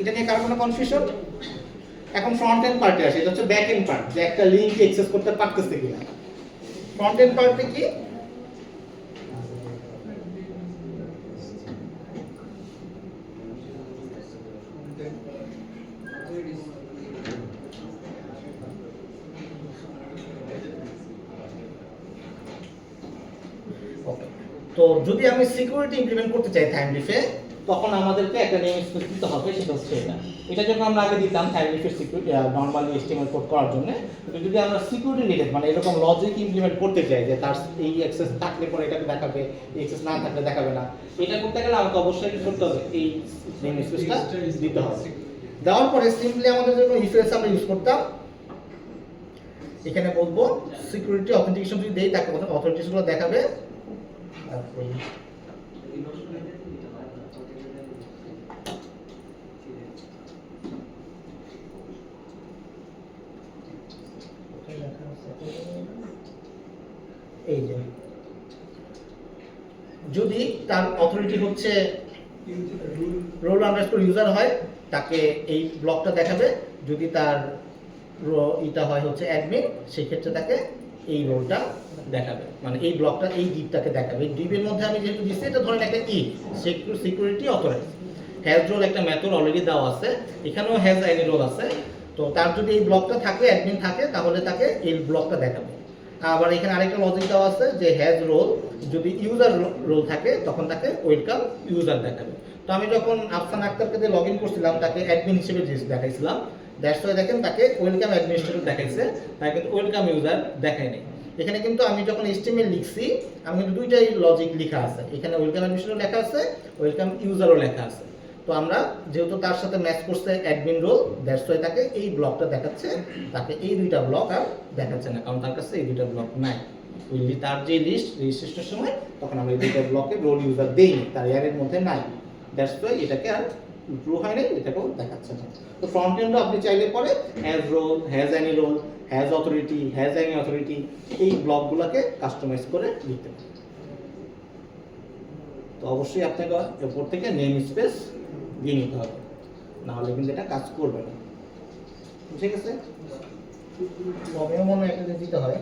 এটা নিয়ে কারো কোনো কনফিউশন? এখন ফ্রন্ট এন্ড পার্টে আসে, এটা হচ্ছে ব্যাক এন্ড পার্ট, যে একটা লিংক অ্যাক্সেস করতে পারতেছে কিনা। ফ্রন্ট এন্ড পার্টে কি, তো যদি আমি সিকিউরিটি ইমপ্লিমেন্ট করতে চাই থাইমলিফে, তখন আমাদেরকে একটা নেম স্পেস দিতে হবে, সেটা হচ্ছে এটা যখন আমরা আগে দিতাম থাইমলিফের সিকিউরিটি নরমালি এস্টিমেট কোড করার জন্য। তো যদি আমরা সিকিউরিটি রিলেটেড মানে এরকম লজিক ইমপ্লিমেন্ট করতে চাই যে তার এই অ্যাক্সেস থাকলে পরে এটাকে দেখাবে, এই অ্যাক্সেস না থাকলে দেখাবে না, এটা করতে গেলে আমাকে অবশ্যই কি করতে হবে, এই নেম স্পেসটা দিতে হবে। দেওয়ার পরে সিম্পলি আমাদের জন্য ইফ এলস আমরা ইউজ করতাম, এখানে বলবো সিকিউরিটি অথেন্টিকেশন যদি দেই, তাকে অথরিটিসগুলো দেখাবে। এই যে যদি তার অথরিটি হচ্ছে রোল আন্ডারস্কোর ইউজার হয়, তাকে এই ব্লকটা দেখাবে। যদি তার এটা হয় হচ্ছে অ্যাডমিন, সেই ক্ষেত্রে তাকে এই রোলটা দেখাবে, মানে এই ব্লকটা এই ডিপটাকে দেখাবে। এই ডিপের মধ্যে আমি যেহেতু দিচ্ছি, এটা ধরেন একটা সিকিউরিটি অথরাইজ হ্যাজ রোল একটা মেথড অলরেডি দেওয়া আছে, এখানেও হ্যাজ এনি রোল আছে। তো তার যদি এই ব্লকটা থাকে, অ্যাডমিন থাকে, তাহলে তাকে এই ব্লকটা দেখাবে। আবার এখানে আরেকটা লজিক দেওয়া আছে যে হ্যাজ রোল যদি ইউজার রোল থাকে, তখন তাকে ওয়েলকাম ইউজার দেখাবে। তো আমি যখন আফসান আক্তারকে দিয়ে লগ ইন করছিলাম, তাকে অ্যাডমিন হিসেবে দেখাইছিলাম, দ্যাটস ওয়াই দেখেন তাকে ওয়েলকাম অ্যাডমিনিস্ট্রেটর দেখাইছে, তাকে কিন্তু ওয়েলকাম ইউজার দেখায়নি। এখানে কিন্তু আমি যখন HTML লিখছি, আমি কিন্তু দুইটাই লজিক লেখা আছে, এখানে ওয়েলকাম অ্যাডমিনিস্ট্রেটর লেখা আছে, ওয়েলকাম ইউজারও লেখা আছে। তো আমরা যেহেতু তার সাথে ম্যাচ করছে অ্যাডমিন রোল, দ্যাটস ওয়াই তাকে এই ব্লকটা দেখাচ্ছে, তাকে এই দুইটা ব্লক আর দেখাচ্ছে না, কারণ তার কাছে এই দুইটা ব্লক নাই। তার যে লিস্ট রেজিস্ট্রেশনের সময়, তখন আমরা এই দুইটা ব্লকে রোল ইউজার দেইনি, তার এর মধ্যে নাই, দ্যাটস ওয়াই এটাকে আর ট্রু হয় নাই, এটাকেও দেখাচ্ছে না। তো ফ্রন্ট এন্ডও আপনি চাইলে পরে has role, has any role, has authority, has any authority এই ব্লকগুলোকে কাস্টমাইজ করে দিতে পারেন। তো অবশ্যই আপনাকে উপর থেকে নেম স্পেস দিয়ে নিতে হবে, নাহলে কিন্তু এটা কাজ করবে না। ঠিক আছে, কমেও মনে হয় একটা দিতে হয়।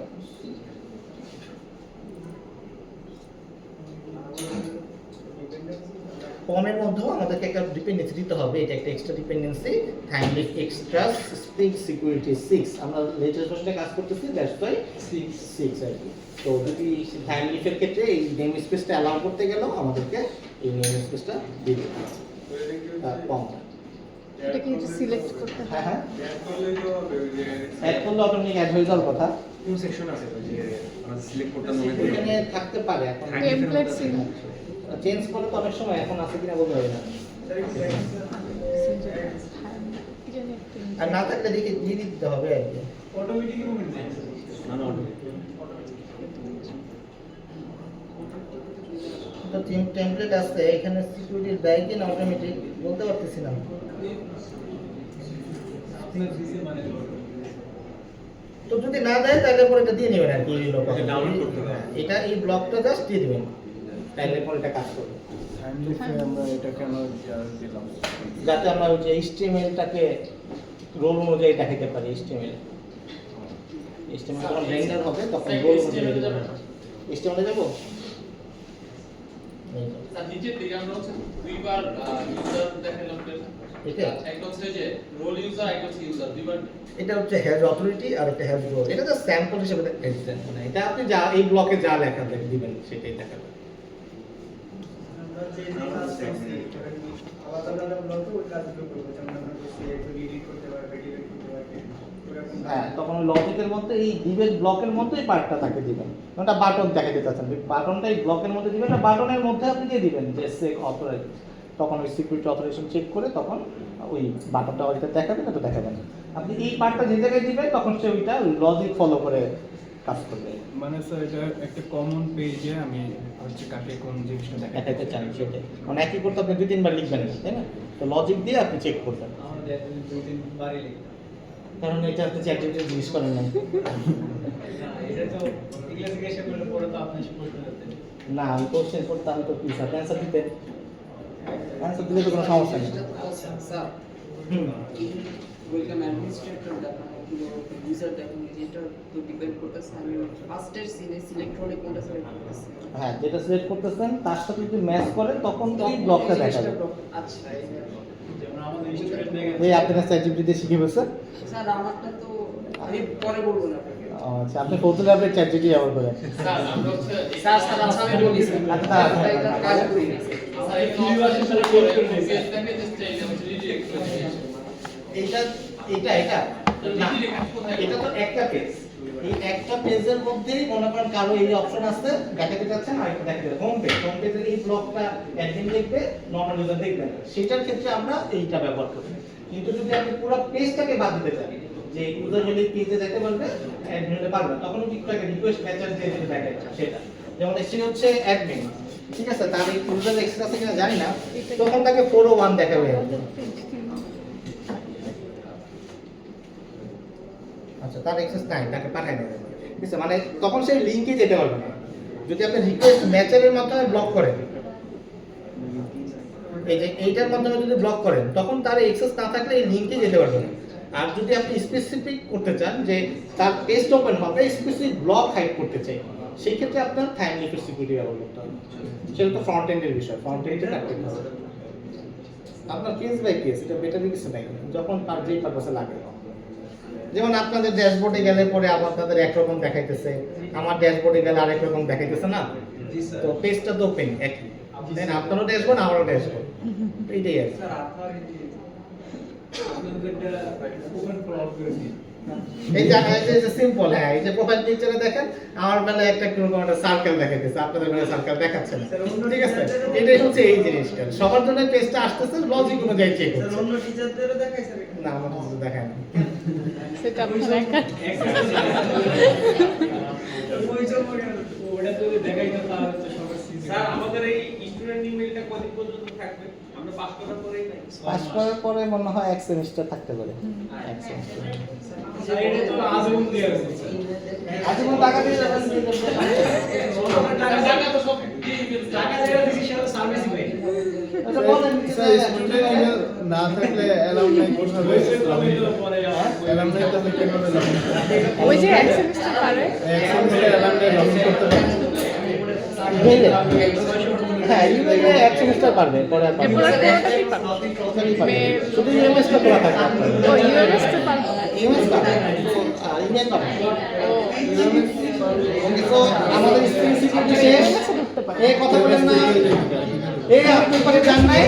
ফর্মের মধ্যেও আমাদেরকে একটা ডিপেন্ডেন্সি দিতে হবে, এটা একটা extra dependency, Thymeleaf extra spring security 6 আমরা লেটেস্ট ভার্সনে কাজ করতেছি, দ্যাটস ওয়াই 6 আর কি। তো যদি টাইমলিফের ক্ষেত্রে এই নেম স্পেসটা অ্যালাউ করতে গেলেও আমাদেরকে এই নেম স্পেসটা দিয়ে দিতে হবে, কমটা। এটা কি সিলেক্ট করতে হয়? হ্যাঁ হ্যাঁ, অ্যাড করলে অটোমেটিক অ্যাড হয়ে যাওয়ার কথা। কোন সেকশন আছে তো যে আমরা সিলেক্ট করতাম মনে করি এখানে থাকতে পারে, এখন টেমপ্লেট সিলেক্ট চেঞ্জ করে তো অনেক সময় এখন আছে কিনা বলতে পারি না, আর না থাকলে দেখে দিয়ে দিতে হবে আর কি। অটোমেটিক মুভমেন্ট নেই না না তো টেমপ্লেট আছে এখানে, সিকিউরিটির দেয় কি না অটোমেটিক বলতে পারতেছি না। আপনার সিসি মানে তো যদি না দেয় তাহলে পরে এটা দিয়ে নেবেন আর কি, এই লোক ডাউনলোড করতে হবে। এটা এই ব্লকটা জাস্ট দিয়ে দিবেন, তাহলে পরে এটা কাজ করবে। টাইমলিফে আমরা এটা কেন দিলাম? যাতে আমরা ওই যে HTML-টাকে রোল অনুযায়ী দেখাতে পারি। HTML যখন রেন্ডার হবে তখন রোল অনুযায়ী দেখাতে হবে। HTML এ যাবো, এই যে। তার নিচের দিকে আমরা হচ্ছে দুইবার ইউজার দেখালাম, এটা একটা হচ্ছে যে রোল ইউজার, একটা হচ্ছে ইউজার, দুইবার এটা হচ্ছে হ্যাজ অথরিটি আর একটা হ্যাজ রোল। এটা তো স্যাম্পল হিসেবে দেখাচ্ছেন, মানে এটা আপনি যা এই ব্লকে যা লেখা দিবেন সেটাই দেখাবেন। হ্যাঁ, তখন ওই লজিকের মধ্যে এই ডিবেট ব্লকের মধ্যে এই পার্টটা তাকে দিবেন। ওটা বাটন দেখাতে চাচ্ছেন, বাটনটা এই ব্লকের মধ্যে দিবেন, না বাটনের মধ্যে আপনি দিয়ে দিবেন যে চেক অথরাইজ। তখন ওই সিকিউরিটি অথরাইজেশন চেক করে তখন ওই বাটনটা ওইটা দেখাবেন, এটা দেখাবেন। আপনি এই পার্টটা যে জায়গায় দিবেন তখন সে ওইটা লজিক ফলো করে কাজ করবে। মানে স্যার এটা একটা কমন পেজে আমি হচ্ছে কাকে কোন জিনিসটা দেখাতে চান সেটাই, মানে একই করতে আপনি 2-3 বার লিখবেন না, তাই না? তো লজিক দিয়ে আপনি চেক করবেন, আমাদের দুই তিন বারই লিখতাম। কারণ এটা আপনি চ্যাটজিপিটি জিজ্ঞেস করেন না। না, এটা তো এগুলা জিজ্ঞাসা করলে পরে তো আপনি প্রশ্ন করতেন। না, আমি কোশ্চেন করতাম তো কি স্যার অ্যান্সার দিতে, অ্যান্সার দিলে তো কোনো সমস্যা নেই। স্যার হুম, ওয়েলকাম অ্যাডমিনিস্ট্রেটর দেখানো কিংবা ইউজার দেখানো, এটা তো ডিপেন্ড করতেছে আমি ফার্স্টের সিনে সিলেক্ট হলে কোনটা সিলেক্ট করতেছি। হ্যাঁ, যেটা সিলেক্ট করতেছেন তার সাথে যদি ম্যাচ করে তখন তো এই ব্লকটা দেখাবে। আচ্ছা যেমন আমাদের স্টুডেন্ট দেখেন এই আপনার চ্যাটজিপিটি দিয়ে শিখে বসে। স্যার আমারটা তো আমি পরে বলবো না আপনাকে। আচ্ছা, আপনি কৌতুলে আপনি চ্যাটজিপিটি ব্যবহার করেন। স্যার আমরা হচ্ছে স্যার স্যার আচ্ছা আমি বলি স্যার আচ্ছা, এটা কাজ করি না স্যার। স্যার এই ফ্রি ভার্সন সাথে কোড করে দিয়েছি, এটাকে জাস্ট চাইলে হচ্ছে রিডিরেক্ট করে দিয়েছি। এটা এটা না, এটা তো একটা পেজ। এই একটা পেজের মধ্যেই মনে করেন কারো এই অপশন আছে, দেখাতে চাচ্ছেন আর একটা দেখাতে হোম পেজের এই ব্লকটা অ্যাডমিন দেখবে, নর্মাল ইউজার দেখবে না। সেটার ক্ষেত্রে আমরা এইটা ব্যবহার করি। কিন্তু যদি আপনি পুরো পেজটাকে বাদ দিতে চান, যে ইউজার হলে পেজে যেতে পারবে, অ্যাডমিন হতে পারবে, তখন কিন্তু একটা রিকোয়েস্ট মেসেজ দিয়ে দিতে দেখায় সেটা। যেমন এসে হচ্ছে অ্যাডমিন, ঠিক আছে, তার এই ইউজার অ্যাক্সেস আছে কিনা জানি না, তখন তাকে 401 দেখাবে। আচ্ছা, তার অ্যাক্সেস নাই, তাকে পাঠায় দেবে, ঠিক আছে, মানে তখন সেই লিংকে যেতে পারবে না। যদি আপনি রিকোয়েস্ট ম্যাচের মাধ্যমে ব্লক করেন, এই যে এইটার মাধ্যমে যদি ব্লক করেন, তখন তার অ্যাক্সেস না থাকলে এই লিংকে যেতে পারবে না। আর যদি আপনি স্পেসিফিক করতে চান যে তার পেজ ওপেন হবে, স্পেসিফিক ব্লক হাইড করতে চাই, সেই ক্ষেত্রে আপনার টাইমলিফের সিকিউরিটি ব্যবহার করতে হবে। সেটা তো ফ্রন্ট এন্ডের বিষয়, ফ্রন্ট এন্ডে কাটতে হবে আপনার কেস বাই কেস, এটা বেটারই কিছু নাই, যখন তার যেই পারপাসে লাগে। যেমন আপনাদের ড্যাশবোর্ডে গেলে পরে আবার আপনাদের একরকম দেখাইতেছে, আমার ড্যাশবোর্ডে গেলে আরেক রকম দেখাইতেছে না, তো পেজটা তো ওপেন একই, তাই না? আপনারও ড্যাশবোর্ড, আমারও ড্যাশবোর্ড, এইটাই আছে। স্যার আপনার আপনাদেরটা ওপেন ফলো করে দিন। এই যে সিম্পল, হ্যাঁ, এই যে প্রোফাইল পিকচারে দেখেন আমার বেলায় একটা কিরকম একটা সার্কেল দেখাইতেছে, আপনাদের বেলায় সার্কেল দেখাচ্ছে না, ঠিক আছে? এটাই হচ্ছে এই জিনিসটা, সবার জন্য পেজটা আসতেছে লজিক অনুযায়ী চেক হচ্ছে। অন্য টিচারদেরও দেখাই স্যার। না, আমার কিছু দেখায় না। সেটা আপনার একা ওই জন্য ওটা যদি দেখাই না তাহলে তো সবার সিসি। স্যার আমাদের এই স্টুডেন্ট ইমেলটা কতদিন পর্যন্ত থাকবে? আমরা পাস করার পরেই নাই পাস করার পরে মনে হয় এক সেমিস্টার থাকতে পারে, এক সেমিস্টার। স্যার এটা তো আজীবন দেয়া আছে স্যার। আজীবন টাকা দিয়ে যাবেন, দিয়ে দেবেন। টাকা তো সব দিয়ে দিয়েছে। টাকা যেটা দিছি সেটা সার্ভিসই পাই না। এটা বলেন, স্যার স্টুডেন্ট ইমেল না থাকলে অ্যালামনাই কিভাবে হয়েছে তো আমি তো পরে অ্যালামনাই তাহলে কিভাবে লগ ইন করবে? ওই যে এক সেমিস্টার পারে এক সেমিস্টার অ্যালামনাই লগ ইন করতে পারবে? ইমেইলে? হ্যাঁ, ইমেইলে এক সেমিস্টার পারবে, পরে আর পারবে এরপর না। আর কোনোটাই পারবো টোটালি পারবে। শুধু ইউএমএসটা খোলা থাকবে আপনার। ও ইউএস তো পারবো ইমেজ পাবে, ইমেল পাবে। তো আমাদের স্ক্রিন সিকিউরিটি শেষ। ঢুকতে পারে এই কথা বলেন না, এই আপনি পরে জান নাই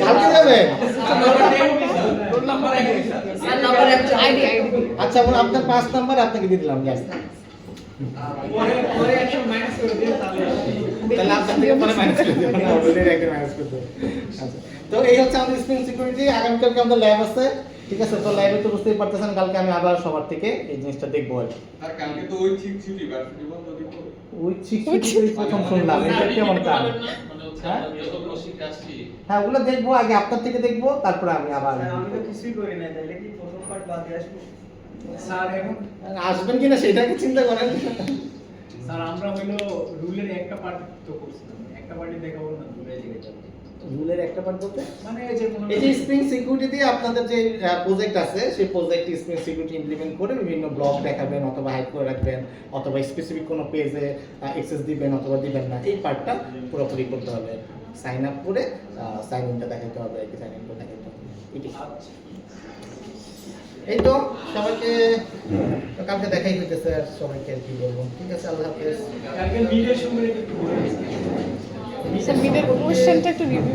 কালকে যাবেন। স্যার নাম্বার একটা আইডি আচ্ছা, আপনার 5 নাম্বার আপনাকে দিয়ে দিলাম, যান। পরে একশো মাইনাস করে দিয়ে তাহলে তাহলে আপনার থেকে পরে মাইনাস করে দেবেন, অলরেডি একটা মাইনাস করে দেবেন। আচ্ছা, তো এই হচ্ছে আমাদের স্ক্রিন সিকিউরিটি। আগামীকালকে আমাদের ল্যাব আছে, ঠিক আছে? তো ল্যাবে তো বুঝতেই পারতেছেন, কালকে আমি আবার সবার থেকে এই জিনিসটা দেখবো আর কি। আর কালকে তো ওই ঠিক ছুটি ভার্সিটি বন্ধ দিব। ওই সিকিউরিটি প্রথম শুনলাম, এটা কেমন কাজ? মানে হচ্ছে হ্যাঁ? আমরা যতগুলো শিখে আসছি হ্যাঁ, ওগুলো দেখবো আগে, আপনার থেকে দেখবো, তারপরে আমি আবার আমি তো কিছুই করি না, তাইলে কি প্রথম পার্ট বাদে আসবো? স্যার এখন আসবেন কিনা সেটাকে চিন্তা করেন। স্যার আমরা হইলো রুলের একটা পার্ট তো করছিলাম, একটা পার্টি দেখাবো না দূরে জায়গায় যাবো। রুলের একটা পার্ট বলতে মানে এই যে মনে এই যে স্প্রিং সিকিউরিটি দিয়ে আপনাদের যে প্রজেক্ট আছে, সেই প্রজেক্টে স্প্রিং সিকিউরিটি ইমপ্লিমেন্ট করে বিভিন্ন ব্লক দেখাবেন, অথবা হাইড করে রাখবেন, অথবা স্পেসিফিক কোনো পেজে অ্যাক্সেস দিবেন অথবা দিবেন না, এই পার্টটা পুরোপুরি করতে হবে। সাইন আপ করে সাইন ইনটা দেখাতে হবে, আর কি সাইন ইনটা দেখাতে হবে। এটাই। এই তো সবাইকে তো কালকে দেখাই হইতেছে, আর সবাইকে আর কি বলবো। ঠিক আছে, আল্লাহ হাফেজ। কালকে মিডের সঙ্গে একটু স্যার মিডের কোশ্চেনটা একটু রিভিউ